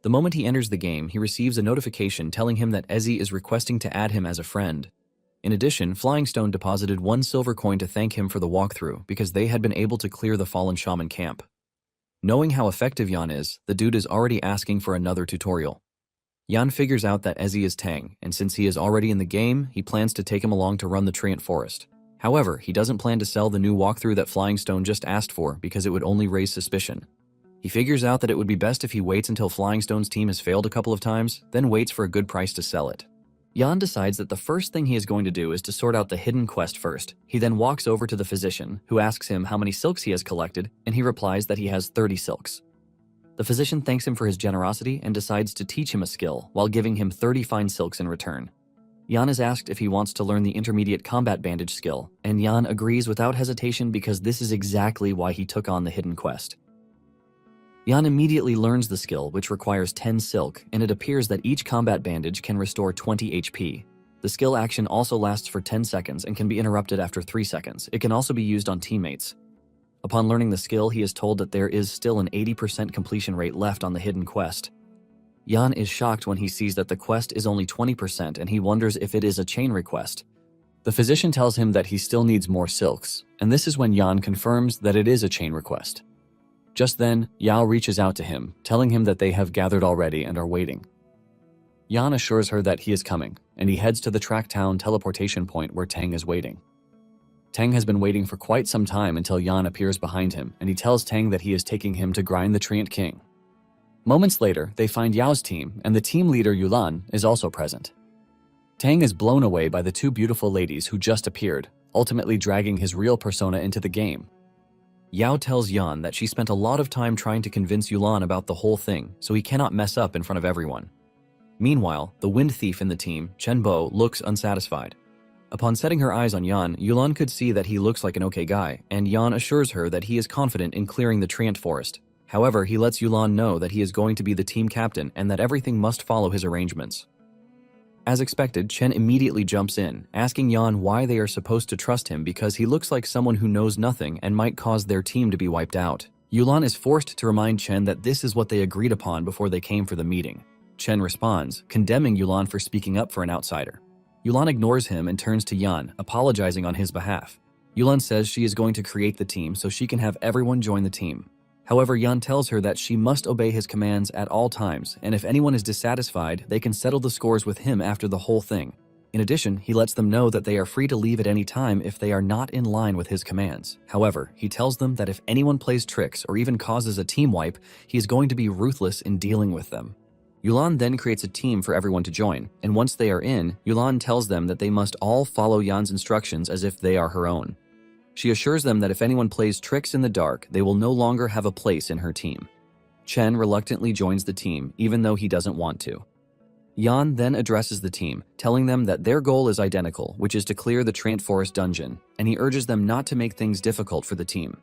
The moment he enters the game, he receives a notification telling him that Ezzy is requesting to add him as a friend. In addition, Flying Stone deposited 1 silver coin to thank him for the walkthrough because they had been able to clear the fallen shaman camp. Knowing how effective Yan is, the dude is already asking for another tutorial. Yan figures out that Ezzy is Tang, and since he is already in the game, he plans to take him along to run the Treant Forest. However, he doesn't plan to sell the new walkthrough that Flying Stone just asked for because it would only raise suspicion. He figures out that it would be best if he waits until Flying Stone's team has failed a couple of times, then waits for a good price to sell it. Yan decides that the first thing he is going to do is to sort out the hidden quest first. He then walks over to the physician, who asks him how many silks he has collected, and he replies that he has 30 silks. The physician thanks him for his generosity and decides to teach him a skill while giving him 30 fine silks in return. Yan is asked if he wants to learn the intermediate combat bandage skill, and Yan agrees without hesitation because this is exactly why he took on the hidden quest. Yan immediately learns the skill, which requires 10 silk, and it appears that each combat bandage can restore 20 HP. The skill action also lasts for 10 seconds and can be interrupted after 3 seconds. It can also be used on teammates. Upon learning the skill, he is told that there is still an 80% completion rate left on the hidden quest. Yan is shocked when he sees that the quest is only 20% and he wonders if it is a chain request. The physician tells him that he still needs more silks, and this is when Yan confirms that it is a chain request. Just then, Yao reaches out to him, telling him that they have gathered already and are waiting. Yan assures her that he is coming, and he heads to the Track Town teleportation point where Tang is waiting. Tang has been waiting for quite some time until Yan appears behind him, and he tells Tang that he is taking him to grind the Treant King. Moments later, they find Yao's team, and the team leader Yulan is also present. Tang is blown away by the 2 beautiful ladies who just appeared, ultimately dragging his real persona into the game. Yao tells Yan that she spent a lot of time trying to convince Yulan about the whole thing, so he cannot mess up in front of everyone. Meanwhile, the wind thief in the team, Chen Bo, looks unsatisfied. Upon setting her eyes on Yan, Yulan could see that he looks like an okay guy, and Yan assures her that he is confident in clearing the Treant Forest. However, he lets Yulan know that he is going to be the team captain and that everything must follow his arrangements. As expected, Chen immediately jumps in, asking Yan why they are supposed to trust him because he looks like someone who knows nothing and might cause their team to be wiped out. Yulan is forced to remind Chen that this is what they agreed upon before they came for the meeting. Chen responds, condemning Yulan for speaking up for an outsider. Yulan ignores him and turns to Yan, apologizing on his behalf. Yulan says she is going to create the team so she can have everyone join the team. However, Yan tells her that she must obey his commands at all times, and if anyone is dissatisfied, they can settle the scores with him after the whole thing. In addition, he lets them know that they are free to leave at any time if they are not in line with his commands. However, he tells them that if anyone plays tricks or even causes a team wipe, he is going to be ruthless in dealing with them. Yulan then creates a team for everyone to join, and once they are in, Yulan tells them that they must all follow Yan's instructions as if they are her own. She assures them that if anyone plays tricks in the dark, they will no longer have a place in her team. Chen reluctantly joins the team, even though he doesn't want to. Yan then addresses the team, telling them that their goal is identical, which is to clear the Trant Forest dungeon, and he urges them not to make things difficult for the team.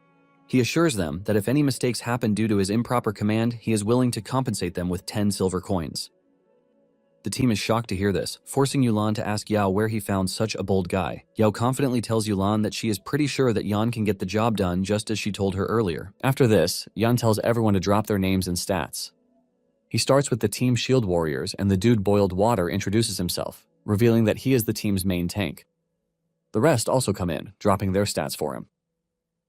He assures them that if any mistakes happen due to his improper command, he is willing to compensate them with 10 silver coins. The team is shocked to hear this, forcing Yulan to ask Yao where he found such a bold guy. Yao confidently tells Yulan that she is pretty sure that Yan can get the job done just as she told her earlier. After this, Yan tells everyone to drop their names and stats. He starts with the Team Shield Warriors, and the dude Boiled Water introduces himself, revealing that he is the team's main tank. The rest also come in, dropping their stats for him.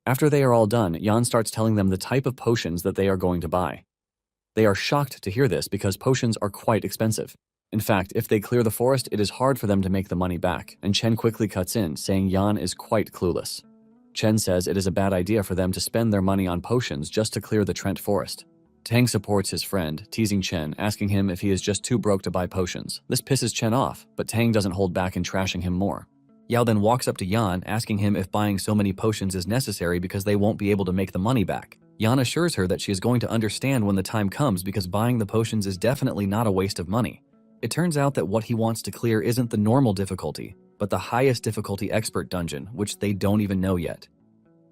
After they are all done, Yan starts telling them the type of potions that they are going to buy. They are shocked to hear this because potions are quite expensive. In fact, if they clear the forest, it is hard for them to make the money back, and Chen quickly cuts in, saying Yan is quite clueless. Chen says it is a bad idea for them to spend their money on potions just to clear the Trent Forest. Tang supports his friend, teasing Chen, asking him if he is just too broke to buy potions. This pisses Chen off, but Tang doesn't hold back in trashing him more. Yao then walks up to Yan, asking him if buying so many potions is necessary because they won't be able to make the money back. Yan assures her that she is going to understand when the time comes because buying the potions is definitely not a waste of money. It turns out that what he wants to clear isn't the normal difficulty, but the highest difficulty expert dungeon, which they don't even know yet.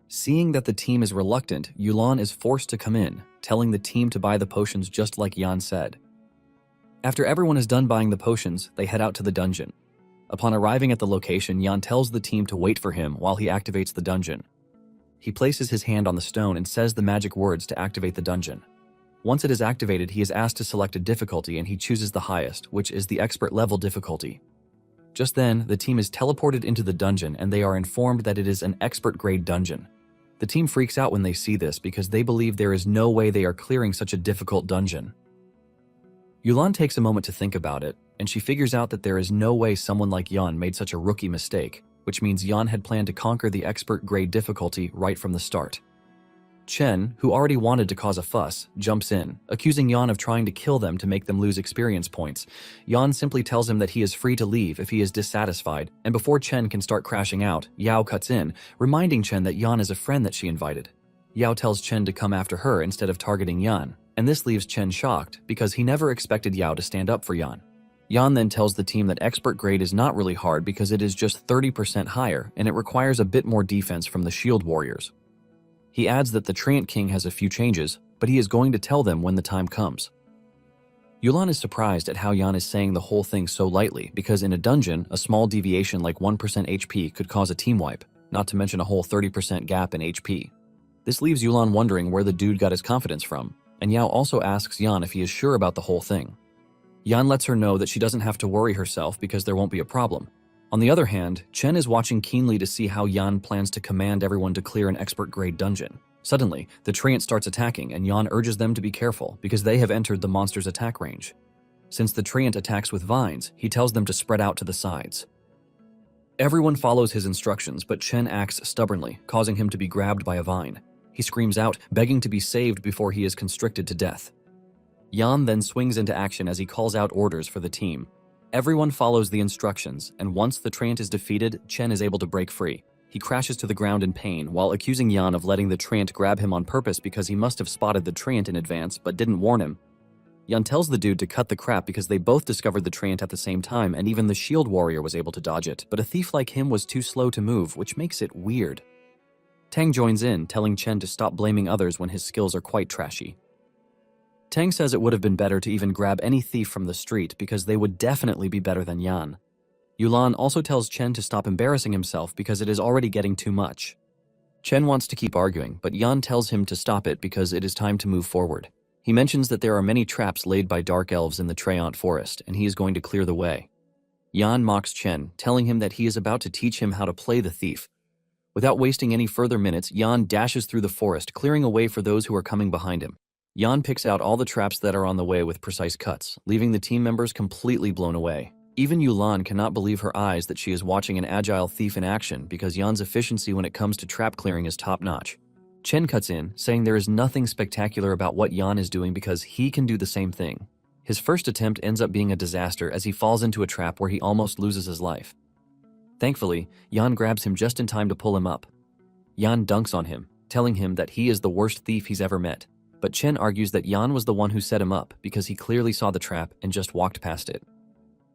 Seeing that the team is reluctant, Yulan is forced to come in, telling the team to buy the potions just like Yan said. After everyone is done buying the potions, they head out to the dungeon. Upon arriving at the location, Yan tells the team to wait for him while he activates the dungeon. He places his hand on the stone and says the magic words to activate the dungeon. Once it is activated, he is asked to select a difficulty and he chooses the highest, which is the expert level difficulty. Just then, the team is teleported into the dungeon and they are informed that it is an expert grade dungeon. The team freaks out when they see this because they believe there is no way they are clearing such a difficult dungeon. Yulan takes a moment to think about it, and she figures out that there is no way someone like Yan made such a rookie mistake, which means Yan had planned to conquer the expert grade difficulty right from the start. Chen, who already wanted to cause a fuss, jumps in, accusing Yan of trying to kill them to make them lose experience points. Yan simply tells him that he is free to leave if he is dissatisfied, and before Chen can start crashing out, Yao cuts in, reminding Chen that Yan is a friend that she invited. Yao tells Chen to come after her instead of targeting Yan, and this leaves Chen shocked because he never expected Yao to stand up for Yan. Yan then tells the team that expert grade is not really hard because it is just 30% higher and it requires a bit more defense from the shield warriors. He adds that the Trant King has a few changes, but he is going to tell them when the time comes. Yulan is surprised at how Yan is saying the whole thing so lightly because in a dungeon, a small deviation like 1% HP could cause a team wipe, not to mention a whole 30% gap in HP. This leaves Yulan wondering where the dude got his confidence from, and Yao also asks Yan if he is sure about the whole thing. Yan lets her know that she doesn't have to worry herself because there won't be a problem. On the other hand, Chen is watching keenly to see how Yan plans to command everyone to clear an expert grade dungeon. Suddenly, the Treant starts attacking and Yan urges them to be careful because they have entered the monster's attack range. Since the Treant attacks with vines, he tells them to spread out to the sides. Everyone follows his instructions, but Chen acts stubbornly, causing him to be grabbed by a vine. He screams out, begging to be saved before he is constricted to death. Yan then swings into action as he calls out orders for the team. Everyone follows the instructions, and once the Treant is defeated, Chen is able to break free. He crashes to the ground in pain while accusing Yan of letting the Treant grab him on purpose because he must have spotted the Treant in advance but didn't warn him. Yan tells the dude to cut the crap because they both discovered the Treant at the same time and even the shield warrior was able to dodge it, but a thief like him was too slow to move, which makes it weird. Tang joins in, telling Chen to stop blaming others when his skills are quite trashy. Tang says it would have been better to even grab any thief from the street because they would definitely be better than Yan. Yulan also tells Chen to stop embarrassing himself because it is already getting too much. Chen wants to keep arguing, but Yan tells him to stop it because it is time to move forward. He mentions that there are many traps laid by dark elves in the Treant Forest, and he is going to clear the way. Yan mocks Chen, telling him that he is about to teach him how to play the thief. Without wasting any further minutes, Yan dashes through the forest, clearing a way for those who are coming behind him. Yan picks out all the traps that are on the way with precise cuts, leaving the team members completely blown away. Even Yulan cannot believe her eyes that she is watching an agile thief in action because Yan's efficiency when it comes to trap clearing is top-notch. Chen cuts in, saying there is nothing spectacular about what Yan is doing because he can do the same thing. His first attempt ends up being a disaster as he falls into a trap where he almost loses his life. Thankfully, Yan grabs him just in time to pull him up. Yan dunks on him, telling him that he is the worst thief he's ever met. But Chen argues that Yan was the one who set him up because he clearly saw the trap and just walked past it.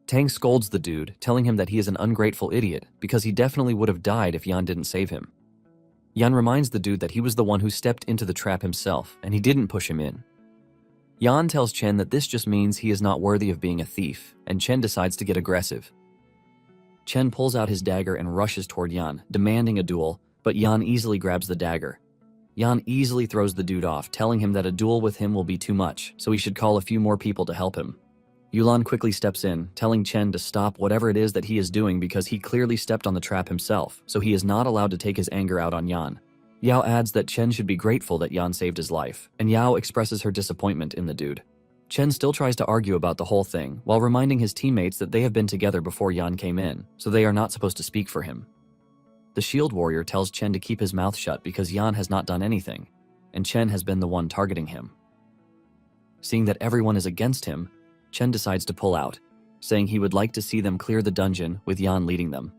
Tang scolds the dude, telling him that he is an ungrateful idiot because he definitely would have died if Yan didn't save him. Yan reminds the dude that he was the one who stepped into the trap himself and he didn't push him in. Yan tells Chen that this just means he is not worthy of being a thief, and Chen decides to get aggressive. Chen pulls out his dagger and rushes toward Yan, demanding a duel, but Yan easily grabs the dagger. Yan easily throws the dude off, telling him that a duel with him will be too much, so he should call a few more people to help him. Yulan quickly steps in, telling Chen to stop whatever it is that he is doing because he clearly stepped on the trap himself, so he is not allowed to take his anger out on Yan. Yao adds that Chen should be grateful that Yan saved his life, and Yao expresses her disappointment in the dude. Chen still tries to argue about the whole thing, while reminding his teammates that they have been together before Yan came in, so they are not supposed to speak for him. The shield warrior tells Chen to keep his mouth shut because Yan has not done anything, and Chen has been the one targeting him. Seeing that everyone is against him, Chen decides to pull out, saying he would like to see them clear the dungeon with Yan leading them.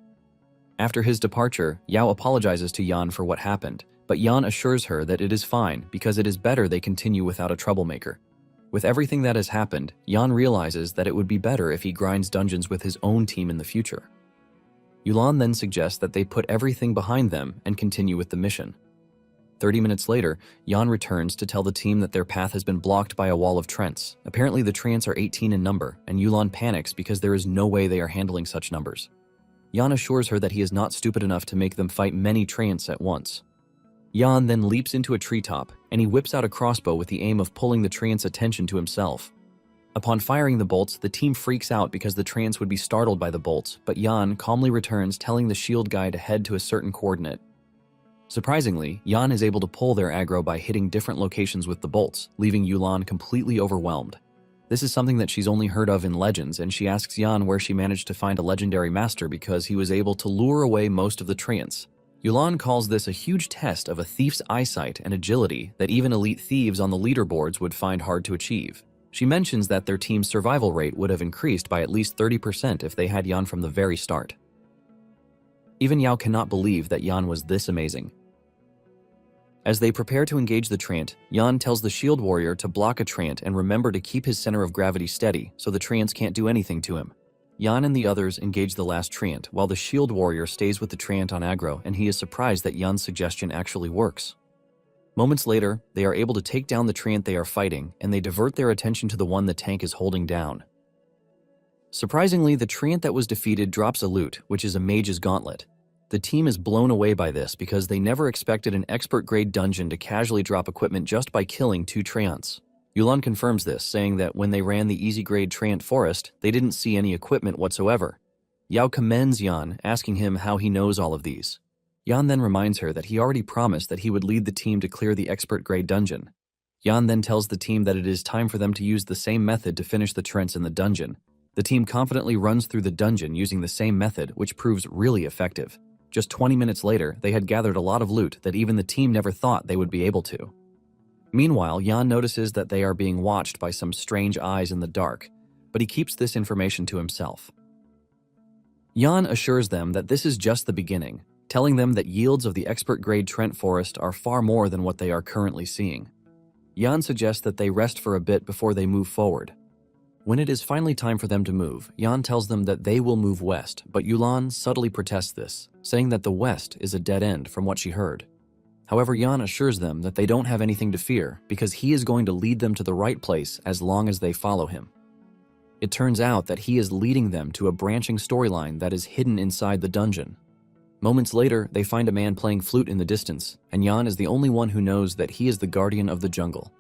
After his departure, Yao apologizes to Yan for what happened, but Yan assures her that it is fine because it is better they continue without a troublemaker. With everything that has happened, Yan realizes that it would be better if he grinds dungeons with his own team in the future. Yulan then suggests that they put everything behind them and continue with the mission. 30 minutes later, Yan returns to tell the team that their path has been blocked by a wall of Trents. Apparently the Trents are 18 in number, and Yulan panics because there is no way they are handling such numbers. Yan assures her that he is not stupid enough to make them fight many Trents at once. Yan then leaps into a treetop, and he whips out a crossbow with the aim of pulling the Trents' attention to himself. Upon firing the bolts, the team freaks out because the Trents would be startled by the bolts, but Yan calmly returns, telling the shield guy to head to a certain coordinate. Surprisingly, Yan is able to pull their aggro by hitting different locations with the bolts, leaving Yulan completely overwhelmed. This is something that she's only heard of in legends, and she asks Yan where she managed to find a legendary master because he was able to lure away most of the Trents. Yulan calls this a huge test of a thief's eyesight and agility that even elite thieves on the leaderboards would find hard to achieve. She mentions that their team's survival rate would have increased by at least 30% if they had Yan from the very start. Even Yao cannot believe that Yan was this amazing. As they prepare to engage the Trent, Yan tells the shield warrior to block a Trent and remember to keep his center of gravity steady so the Trents can't do anything to him. Yan and the others engage the last Trent while the shield warrior stays with the Trent on aggro, and he is surprised that Yan's suggestion actually works. Moments later, they are able to take down the Trent they are fighting, and they divert their attention to the one the tank is holding down. Surprisingly, the Trent that was defeated drops a loot, which is a mage's gauntlet. The team is blown away by this because they never expected an expert-grade dungeon to casually drop equipment just by killing 2 Trents. Yulan confirms this, saying that when they ran the easy-grade Trent forest, they didn't see any equipment whatsoever. Yao commends Yan, asking him how he knows all of these. Yan then reminds her that he already promised that he would lead the team to clear the expert-grade dungeon. Yan then tells the team that it is time for them to use the same method to finish the Trents in the dungeon. The team confidently runs through the dungeon using the same method, which proves really effective. Just 20 minutes later, they had gathered a lot of loot that even the team never thought they would be able to. Meanwhile, Yan notices that they are being watched by some strange eyes in the dark, but he keeps this information to himself. Yan assures them that this is just the beginning, telling them that yields of the expert-grade Trent forest are far more than what they are currently seeing. Yan suggests that they rest for a bit before they move forward. When it is finally time for them to move, Yan tells them that they will move west, but Yulan subtly protests this, saying that the west is a dead end from what she heard. However, Yan assures them that they don't have anything to fear because he is going to lead them to the right place as long as they follow him. It turns out that he is leading them to a branching storyline that is hidden inside the dungeon. Moments later, they find a man playing flute in the distance, and Yan is the only one who knows that he is the guardian of the jungle.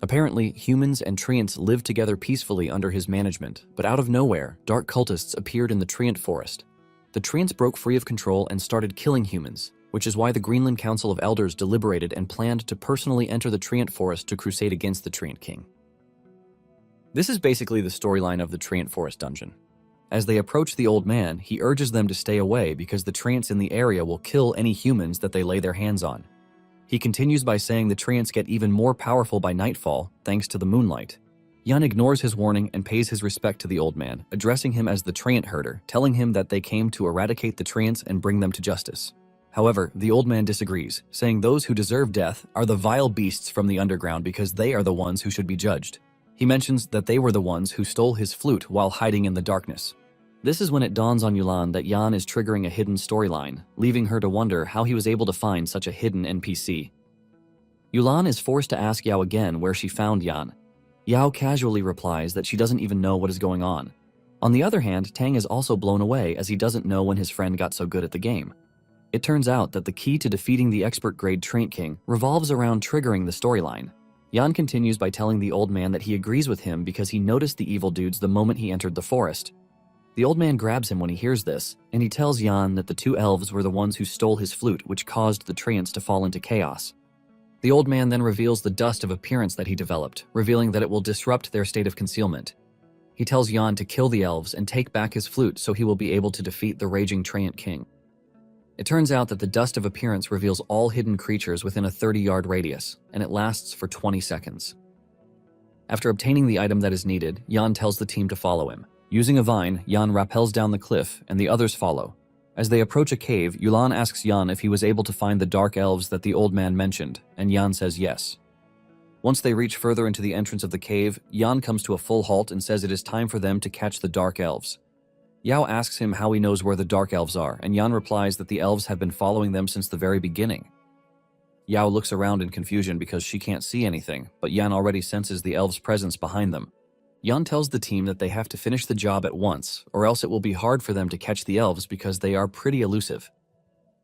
Apparently, humans and Treants lived together peacefully under his management, but out of nowhere, dark cultists appeared in the Treant forest. The Treants broke free of control and started killing humans, which is why the Greenland Council of Elders deliberated and planned to personally enter the Treant Forest to crusade against the Treant King. This is basically the storyline of the Treant Forest dungeon. As they approach the old man, he urges them to stay away because the Treants in the area will kill any humans that they lay their hands on. He continues by saying the Treants get even more powerful by nightfall thanks to the moonlight. Yan ignores his warning and pays his respect to the old man, addressing him as the Treant herder, telling him that they came to eradicate the Treants and bring them to justice. However, the old man disagrees, saying those who deserve death are the vile beasts from the underground because they are the ones who should be judged. He mentions that they were the ones who stole his flute while hiding in the darkness. This is when it dawns on Yulan that Yan is triggering a hidden storyline, leaving her to wonder how he was able to find such a hidden NPC. Yulan is forced to ask Yao again where she found Yan. Yao casually replies that she doesn't even know what is going on. On the other hand, Tang is also blown away as he doesn't know when his friend got so good at the game. It turns out that the key to defeating the expert-grade Treant King revolves around triggering the storyline. Yan continues by telling the old man that he agrees with him because he noticed the evil dudes the moment he entered the forest. The old man grabs him when he hears this, and he tells Yan that the two elves were the ones who stole his flute, which caused the Treants to fall into chaos. The old man then reveals the dust of appearance that he developed, revealing that it will disrupt their state of concealment. He tells Yan to kill the elves and take back his flute so he will be able to defeat the raging Treant King. It turns out that the dust of appearance reveals all hidden creatures within a 30-yard radius, and it lasts for 20 seconds. After obtaining the item that is needed, Yan tells the team to follow him. Using a vine, Yan rappels down the cliff, and the others follow. As they approach a cave, Yulan asks Yan if he was able to find the dark elves that the old man mentioned, and Yan says yes. Once they reach further into the entrance of the cave, Yan comes to a full halt and says it is time for them to catch the dark elves. Yao asks him how he knows where the dark elves are, and Yan replies that the elves have been following them since the very beginning. Yao looks around in confusion because she can't see anything, but Yan already senses the elves' presence behind them. Yan tells the team that they have to finish the job at once, or else it will be hard for them to catch the elves because they are pretty elusive.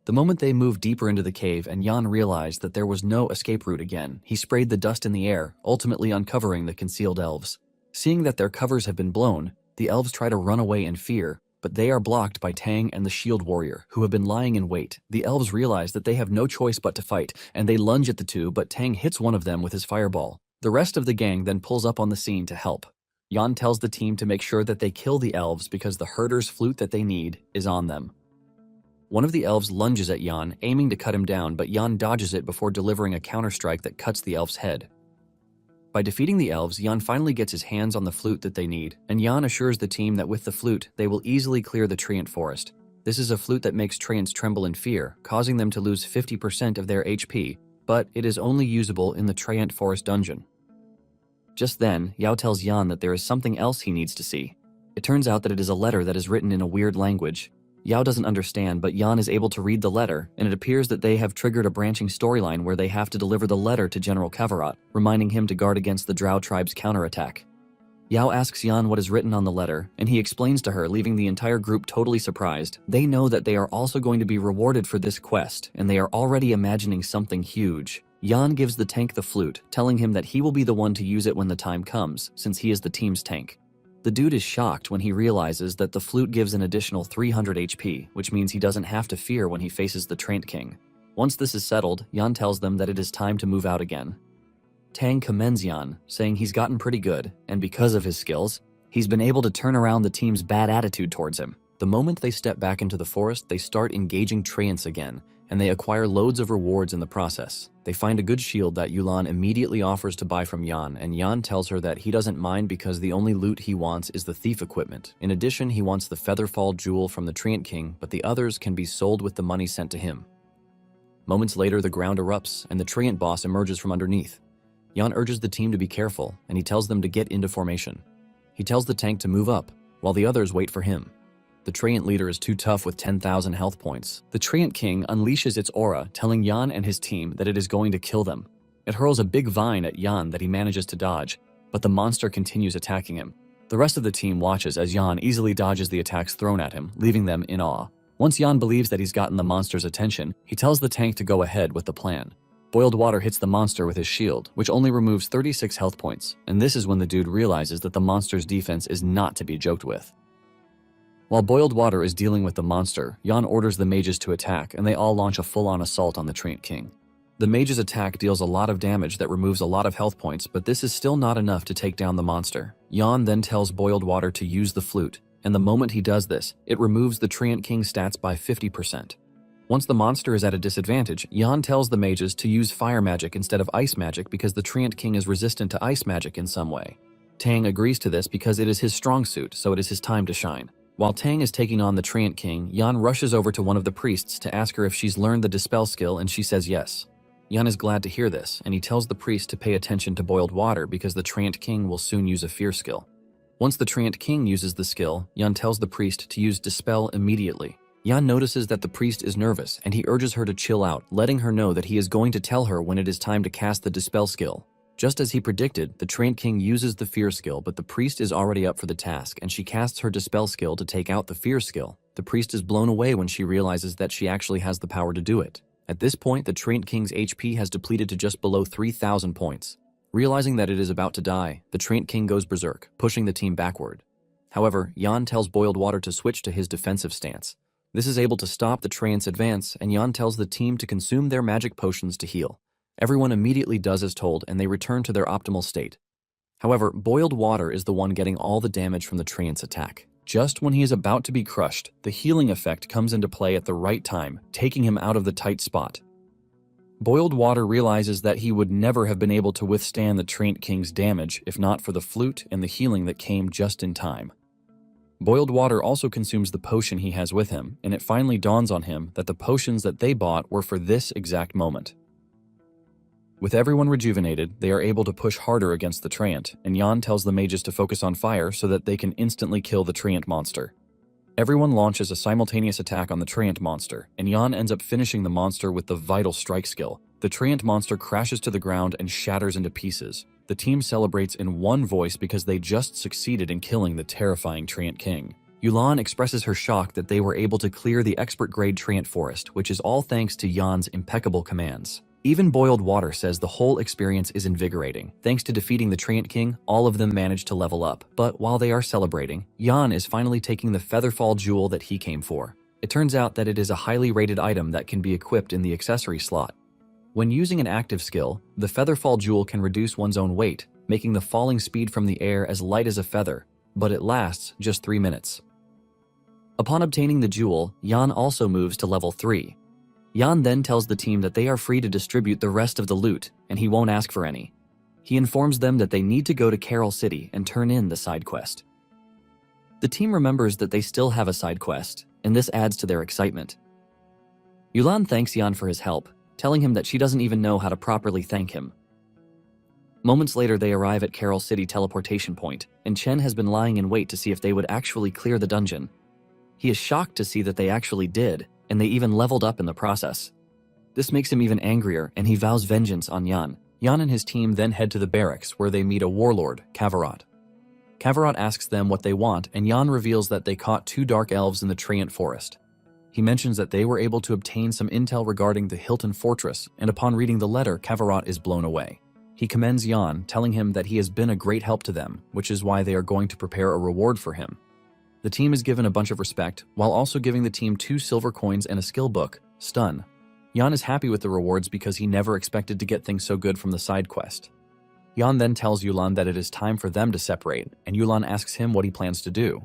The moment they moved deeper into the cave and Yan realized that there was no escape route again, he sprayed the dust in the air, ultimately uncovering the concealed elves. Seeing that their covers have been blown, the elves try to run away in fear, but they are blocked by Tang and the shield warrior, who have been lying in wait. The elves realize that they have no choice but to fight, and they lunge at the two, but Tang hits one of them with his fireball. The rest of the gang then pulls up on the scene to help. Yan tells the team to make sure that they kill the elves because the herder's flute that they need is on them. One of the elves lunges at Yan, aiming to cut him down, but Yan dodges it before delivering a counterstrike that cuts the elf's head. By defeating the elves, Yan finally gets his hands on the flute that they need, and Yan assures the team that with the flute, they will easily clear the Treant Forest. This is a flute that makes Treants tremble in fear, causing them to lose 50% of their HP, but it is only usable in the Treant Forest dungeon. Just then, Yao tells Yan that there is something else he needs to see. It turns out that it is a letter that is written in a weird language. Yao doesn't understand, but Yan is able to read the letter, and it appears that they have triggered a branching storyline where they have to deliver the letter to General Kavarot, reminding him to guard against the Drow tribe's counterattack. Yao asks Yan what is written on the letter, and he explains to her, leaving the entire group totally surprised. They know that they are also going to be rewarded for this quest, and they are already imagining something huge. Yan gives the tank the flute, telling him that he will be the one to use it when the time comes, since he is the team's tank. The dude is shocked when he realizes that the flute gives an additional 300 HP, which means he doesn't have to fear when he faces the Treant King. Once this is settled, Yan tells them that it is time to move out again. Tang commends Yan, saying he's gotten pretty good, and because of his skills, he's been able to turn around the team's bad attitude towards him. The moment they step back into the forest, they start engaging Treants again, and they acquire loads of rewards in the process. They find a good shield that Yulan immediately offers to buy from Yan, and Yan tells her that he doesn't mind because the only loot he wants is the thief equipment. In addition, he wants the Featherfall jewel from the Treant King, but the others can be sold with the money sent to him. Moments later, the ground erupts, and the Treant boss emerges from underneath. Yan urges the team to be careful, and he tells them to get into formation. He tells the tank to move up, while the others wait for him. The Treant leader is too tough with 10,000 health points. The Treant King unleashes its aura, telling Yan and his team that it is going to kill them. It hurls a big vine at Yan that he manages to dodge, but the monster continues attacking him. The rest of the team watches as Yan easily dodges the attacks thrown at him, leaving them in awe. Once Yan believes that he's gotten the monster's attention, he tells the tank to go ahead with the plan. Boiled water hits the monster with his shield, which only removes 36 health points, and this is when the dude realizes that the monster's defense is not to be joked with. While Boiled Water is dealing with the monster, Yan orders the mages to attack, and they all launch a full-on assault on the Treant King. The mage's attack deals a lot of damage that removes a lot of health points, but this is still not enough to take down the monster. Yan then tells Boiled Water to use the flute, and the moment he does this, it removes the Treant King's stats by 50%. Once the monster is at a disadvantage, Yan tells the mages to use fire magic instead of ice magic because the Treant King is resistant to ice magic in some way. Tang agrees to this because it is his strong suit, so it is his time to shine. While Tang is taking on the Treant King, Yan rushes over to one of the priests to ask her if she's learned the Dispel skill, and she says yes. Yan is glad to hear this, and he tells the priest to pay attention to Boiled Water because the Treant King will soon use a Fear skill. Once the Treant King uses the skill, Yan tells the priest to use Dispel immediately. Yan notices that the priest is nervous, and he urges her to chill out, letting her know that he is going to tell her when it is time to cast the Dispel skill. Just as he predicted, the Treant King uses the Fear skill, but the priest is already up for the task, and she casts her Dispel skill to take out the Fear skill. The priest is blown away when she realizes that she actually has the power to do it. At this point, the Treant King's HP has depleted to just below 3,000 points. Realizing that it is about to die, the Treant King goes berserk, pushing the team backward. However, Yan tells Boiled Water to switch to his defensive stance. This is able to stop the Treant's advance, and Yan tells the team to consume their magic potions to heal. Everyone immediately does as told, and they return to their optimal state. However, Boiled Water is the one getting all the damage from the Treant's attack. Just when he is about to be crushed, the healing effect comes into play at the right time, taking him out of the tight spot. Boiled Water realizes that he would never have been able to withstand the Treant King's damage if not for the flute and the healing that came just in time. Boiled Water also consumes the potion he has with him, and it finally dawns on him that the potions that they bought were for this exact moment. With everyone rejuvenated, they are able to push harder against the Treant, and Yan tells the mages to focus on fire so that they can instantly kill the Treant monster. Everyone launches a simultaneous attack on the Treant monster, and Yan ends up finishing the monster with the Vital Strike skill. The Treant monster crashes to the ground and shatters into pieces. The team celebrates in one voice because they just succeeded in killing the terrifying Treant King. Yulan expresses her shock that they were able to clear the expert-grade Treant forest, which is all thanks to Yan's impeccable commands. Even Boiled Water says the whole experience is invigorating. Thanks to defeating the Treant King, all of them managed to level up. But while they are celebrating, Yan is finally taking the Featherfall jewel that he came for. It turns out that it is a highly rated item that can be equipped in the accessory slot. When using an active skill, the Featherfall jewel can reduce one's own weight, making the falling speed from the air as light as a feather, but it lasts just 3 minutes. Upon obtaining the jewel, Yan also moves to level 3. Yan then tells the team that they are free to distribute the rest of the loot, and he won't ask for any. He informs them that they need to go to Carol City and turn in the side quest. The team remembers that they still have a side quest, and this adds to their excitement. Yulan thanks Yan for his help, telling him that she doesn't even know how to properly thank him. Moments later, they arrive at Carol City teleportation point, and Chen has been lying in wait to see if they would actually clear the dungeon. He is shocked to see that they actually did, and they even leveled up in the process. This makes him even angrier, and he vows vengeance on Yan. Yan and his team then head to the barracks, where they meet a warlord, Kavarot. Kavarot asks them what they want, and Yan reveals that they caught 2 dark elves in the Treant forest. He mentions that they were able to obtain some intel regarding the Hilton Fortress, and upon reading the letter, Kavarot is blown away. He commends Yan, telling him that he has been a great help to them, which is why they are going to prepare a reward for him. The team is given a bunch of respect, while also giving the team 2 silver coins and a skill book, Stun. Yan is happy with the rewards because he never expected to get things so good from the side quest. Yan then tells Yulan that it is time for them to separate, and Yulan asks him what he plans to do.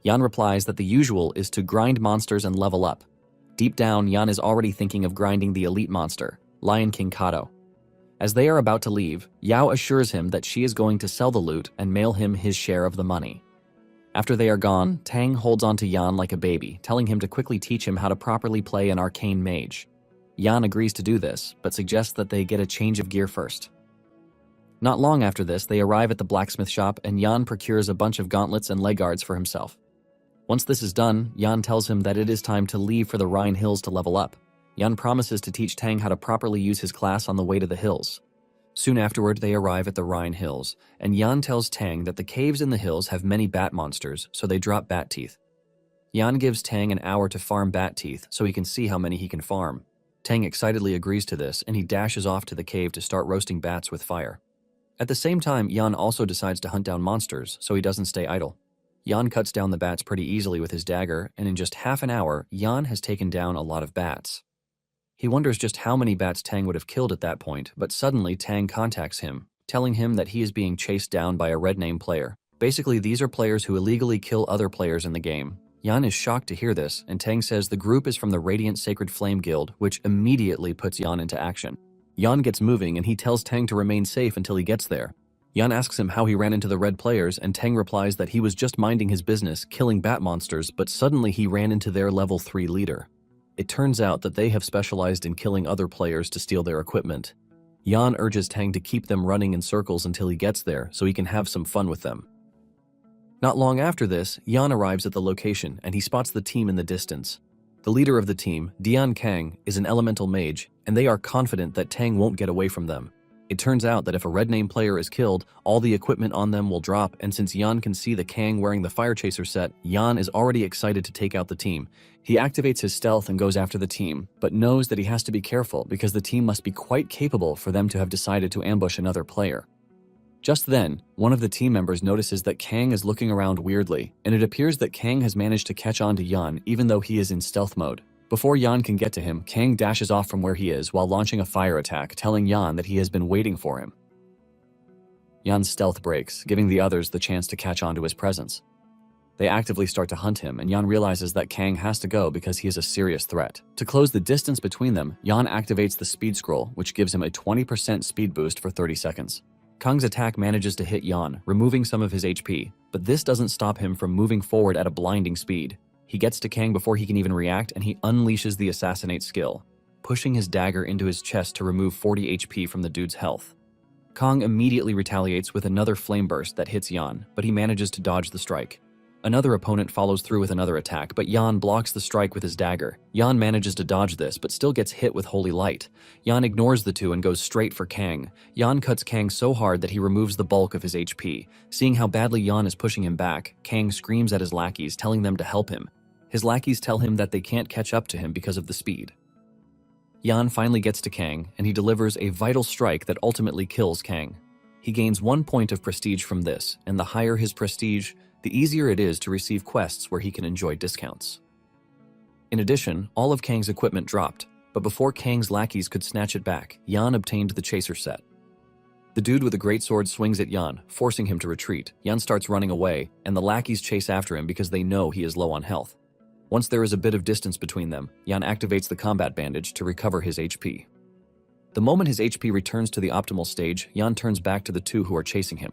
Yan replies that the usual is to grind monsters and level up. Deep down, Yan is already thinking of grinding the elite monster, Lion King Kato. As they are about to leave, Yao assures him that she is going to sell the loot and mail him his share of the money. After they are gone, Tang holds onto Yan like a baby, telling him to quickly teach him how to properly play an arcane mage. Yan agrees to do this, but suggests that they get a change of gear first. Not long after this, they arrive at the blacksmith shop, and Yan procures a bunch of gauntlets and leg guards for himself. Once this is done, Yan tells him that it is time to leave for the Rhine Hills to level up. Yan promises to teach Tang how to properly use his class on the way to the hills. Soon afterward, they arrive at the Rhine Hills, and Yan tells Tang that the caves in the hills have many bat monsters, so they drop bat teeth. Yan gives Tang an hour to farm bat teeth so he can see how many he can farm. Tang excitedly agrees to this, and he dashes off to the cave to start roasting bats with fire. At the same time, Yan also decides to hunt down monsters, so he doesn't stay idle. Yan cuts down the bats pretty easily with his dagger, and in just half an hour, Yan has taken down a lot of bats. He wonders just how many bats Tang would have killed at that point, but suddenly Tang contacts him, telling him that he is being chased down by a red name player. Basically, these are players who illegally kill other players in the game. Yan is shocked to hear this, and Tang says the group is from the Radiant Sacred Flame Guild, which immediately puts Yan into action. Yan gets moving, and he tells Tang to remain safe until he gets there. Yan asks him how he ran into the red players, and Tang replies that he was just minding his business, killing bat monsters, but suddenly he ran into their level 3 leader. It turns out that they have specialized in killing other players to steal their equipment. Yan urges Tang to keep them running in circles until he gets there, so he can have some fun with them. Not long after this, Yan arrives at the location, and he spots the team in the distance. The leader of the team, Dian Kang, is an elemental mage, and they are confident that Tang won't get away from them. It turns out that if a red name player is killed, all the equipment on them will drop, and since Yan can see the Kang wearing the Fire Chaser set, Yan is already excited to take out the team. He activates his stealth and goes after the team, but knows that he has to be careful because the team must be quite capable for them to have decided to ambush another player. Just then, one of the team members notices that Kang is looking around weirdly, and it appears that Kang has managed to catch on to Yan even though he is in stealth mode. Before Yan can get to him, Kang dashes off from where he is while launching a fire attack, telling Yan that he has been waiting for him. Yan's stealth breaks, giving the others the chance to catch on to his presence. They actively start to hunt him, and Yan realizes that Kang has to go because he is a serious threat. To close the distance between them, Yan activates the speed scroll, which gives him a 20% speed boost for 30 seconds. Kang's attack manages to hit Yan, removing some of his HP, but this doesn't stop him from moving forward at a blinding speed. He gets to Kang before he can even react, and he unleashes the Assassinate skill, pushing his dagger into his chest to remove 40 HP from the dude's health. Kang immediately retaliates with another flame burst that hits Yan, but he manages to dodge the strike. Another opponent follows through with another attack, but Yan blocks the strike with his dagger. Yan manages to dodge this, but still gets hit with Holy Light. Yan ignores the two and goes straight for Kang. Yan cuts Kang so hard that he removes the bulk of his HP. Seeing how badly Yan is pushing him back, Kang screams at his lackeys, telling them to help him. His lackeys tell him that they can't catch up to him because of the speed. Yan finally gets to Kang, and he delivers a vital strike that ultimately kills Kang. He gains 1 point of prestige from this, and the higher his prestige, the easier it is to receive quests where he can enjoy discounts. In addition, all of Kang's equipment dropped, but before Kang's lackeys could snatch it back, Yan obtained the Chaser set. The dude with a greatsword swings at Yan, forcing him to retreat. Yan starts running away, and the lackeys chase after him because they know he is low on health. Once there is a bit of distance between them, Yan activates the combat bandage to recover his HP. The moment his HP returns to the optimal stage, Yan turns back to the two who are chasing him.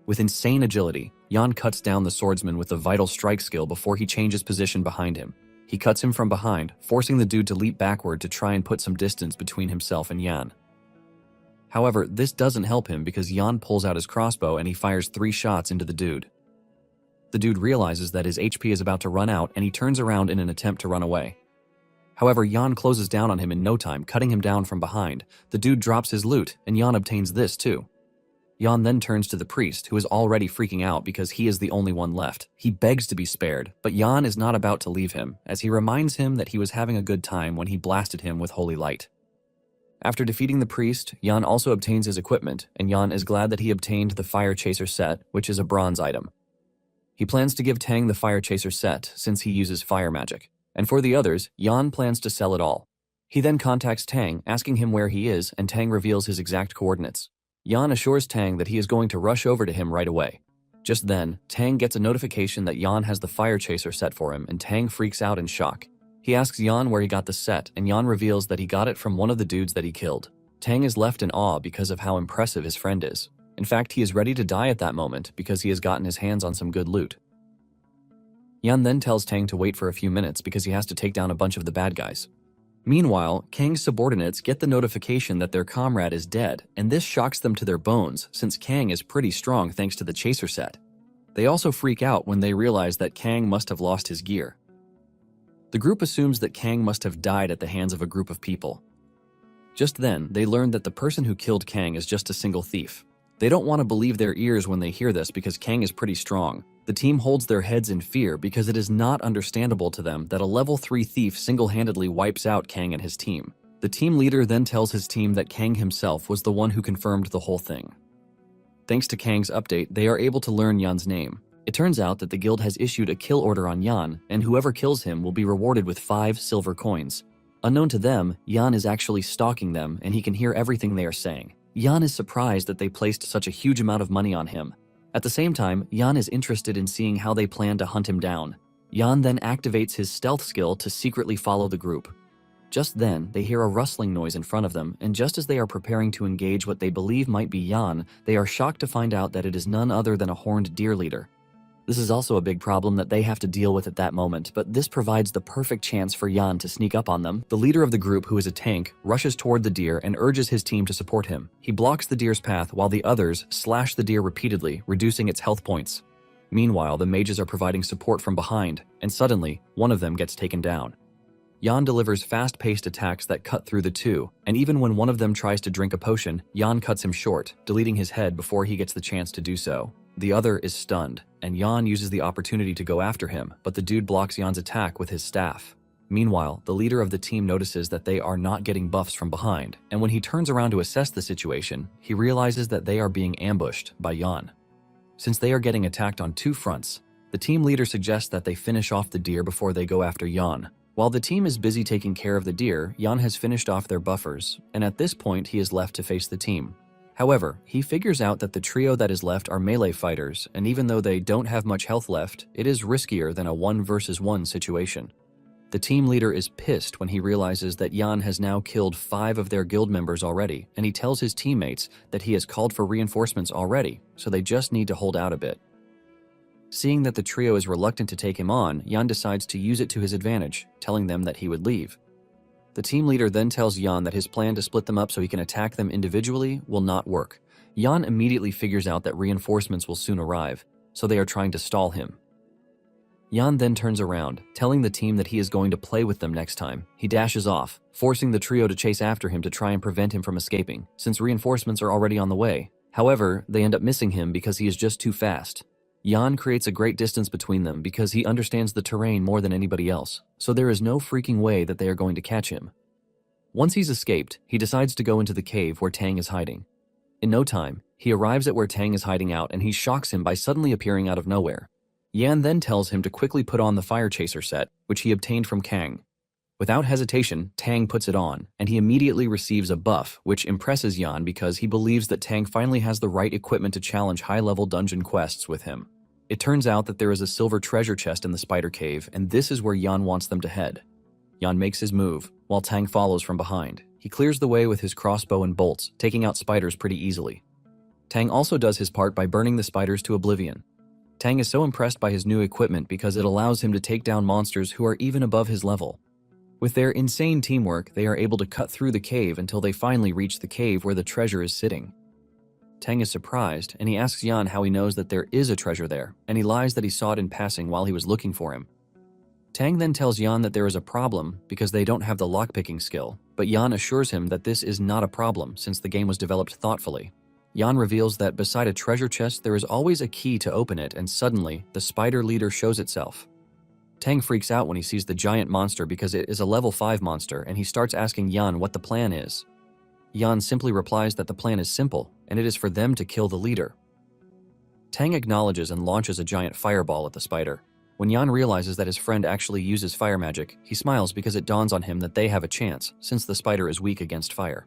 With insane agility, Yan cuts down the swordsman with the vital strike skill before he changes position behind him. He cuts him from behind, forcing the dude to leap backward to try and put some distance between himself and Yan. However, this doesn't help him because Yan pulls out his crossbow and he fires 3 shots into the dude. The dude realizes that his HP is about to run out and he turns around in an attempt to run away. However, Yan closes down on him in no time, cutting him down from behind. The dude drops his loot, and Yan obtains this too. Yan then turns to the priest, who is already freaking out because he is the only one left. He begs to be spared, but Yan is not about to leave him, as he reminds him that he was having a good time when he blasted him with Holy Light. After defeating the priest, Yan also obtains his equipment, and Yan is glad that he obtained the Fire Chaser set, which is a bronze item. He plans to give Tang the Fire Chaser set, since he uses fire magic, and for the others, Yan plans to sell it all. He then contacts Tang, asking him where he is, and Tang reveals his exact coordinates. Yan assures Tang that he is going to rush over to him right away. Just then, Tang gets a notification that Yan has the Fire Chaser set for him, and Tang freaks out in shock. He asks Yan where he got the set, and Yan reveals that he got it from one of the dudes that he killed. Tang is left in awe because of how impressive his friend is. In fact, he is ready to die at that moment because he has gotten his hands on some good loot. Yan then tells Tang to wait for a few minutes because he has to take down a bunch of the bad guys. Meanwhile, Kang's subordinates get the notification that their comrade is dead, and this shocks them to their bones since Kang is pretty strong thanks to the Chaser set. They also freak out when they realize that Kang must have lost his gear. The group assumes that Kang must have died at the hands of a group of people. Just then, they learn that the person who killed Kang is just a single thief. They don't want to believe their ears when they hear this because Kang is pretty strong. The team holds their heads in fear because it is not understandable to them that a level 3 thief single-handedly wipes out Kang and his team. The team leader then tells his team that Kang himself was the one who confirmed the whole thing. Thanks to Kang's update, they are able to learn Yan's name. It turns out that the guild has issued a kill order on Yan, and whoever kills him will be rewarded with 5 silver coins. Unknown to them, Yan is actually stalking them and he can hear everything they are saying. Yan is surprised that they placed such a huge amount of money on him. At the same time, Yan is interested in seeing how they plan to hunt him down. Yan then activates his stealth skill to secretly follow the group. Just then, they hear a rustling noise in front of them, and just as they are preparing to engage what they believe might be Yan, they are shocked to find out that it is none other than a horned deer leader. This is also a big problem that they have to deal with at that moment, but this provides the perfect chance for Yan to sneak up on them. The leader of the group, who is a tank, rushes toward the deer and urges his team to support him. He blocks the deer's path while the others slash the deer repeatedly, reducing its health points. Meanwhile, the mages are providing support from behind, and suddenly, one of them gets taken down. Yan delivers fast-paced attacks that cut through the two, and even when one of them tries to drink a potion, Yan cuts him short, deleting his head before he gets the chance to do so. The other is stunned, and Yan uses the opportunity to go after him, but the dude blocks Yan's attack with his staff. Meanwhile, the leader of the team notices that they are not getting buffs from behind, and when he turns around to assess the situation, he realizes that they are being ambushed by Yan. Since they are getting attacked on 2 fronts, the team leader suggests that they finish off the deer before they go after Yan. While the team is busy taking care of the deer, Yan has finished off their buffers, and at this point he is left to face the team. However, he figures out that the trio that is left are melee fighters, and even though they don't have much health left, it is riskier than a 1 versus 1 situation. The team leader is pissed when he realizes that Yan has now killed 5 of their guild members already, and he tells his teammates that he has called for reinforcements already, so they just need to hold out a bit. Seeing that the trio is reluctant to take him on, Yan decides to use it to his advantage, telling them that he would leave. The team leader then tells Yan that his plan to split them up so he can attack them individually will not work. Yan immediately figures out that reinforcements will soon arrive, so they are trying to stall him. Yan then turns around, telling the team that he is going to play with them next time. He dashes off, forcing the trio to chase after him to try and prevent him from escaping, since reinforcements are already on the way. However, they end up missing him because he is just too fast. Yan creates a great distance between them because he understands the terrain more than anybody else, so there is no freaking way that they are going to catch him. Once he's escaped, he decides to go into the cave where Tang is hiding. In no time, he arrives at where Tang is hiding out and he shocks him by suddenly appearing out of nowhere. Yan then tells him to quickly put on the fire chaser set, which he obtained from Kang. Without hesitation, Tang puts it on, and he immediately receives a buff, which impresses Yan because he believes that Tang finally has the right equipment to challenge high-level dungeon quests with him. It turns out that there is a silver treasure chest in the spider cave, and this is where Yan wants them to head. Yan makes his move, while Tang follows from behind. He clears the way with his crossbow and bolts, taking out spiders pretty easily. Tang also does his part by burning the spiders to oblivion. Tang is so impressed by his new equipment because it allows him to take down monsters who are even above his level. With their insane teamwork, they are able to cut through the cave until they finally reach the cave where the treasure is sitting. Tang is surprised, and he asks Yan how he knows that there is a treasure there, and he lies that he saw it in passing while he was looking for him. Tang then tells Yan that there is a problem because they don't have the lockpicking skill, but Yan assures him that this is not a problem since the game was developed thoughtfully. Yan reveals that beside a treasure chest there is always a key to open it, and suddenly, the spider leader shows itself. Tang freaks out when he sees the giant monster because it is a level 5 monster, and he starts asking Yan what the plan is. Yan simply replies that the plan is simple, and it is for them to kill the leader. Tang acknowledges and launches a giant fireball at the spider. When Yan realizes that his friend actually uses fire magic, he smiles because it dawns on him that they have a chance, since the spider is weak against fire.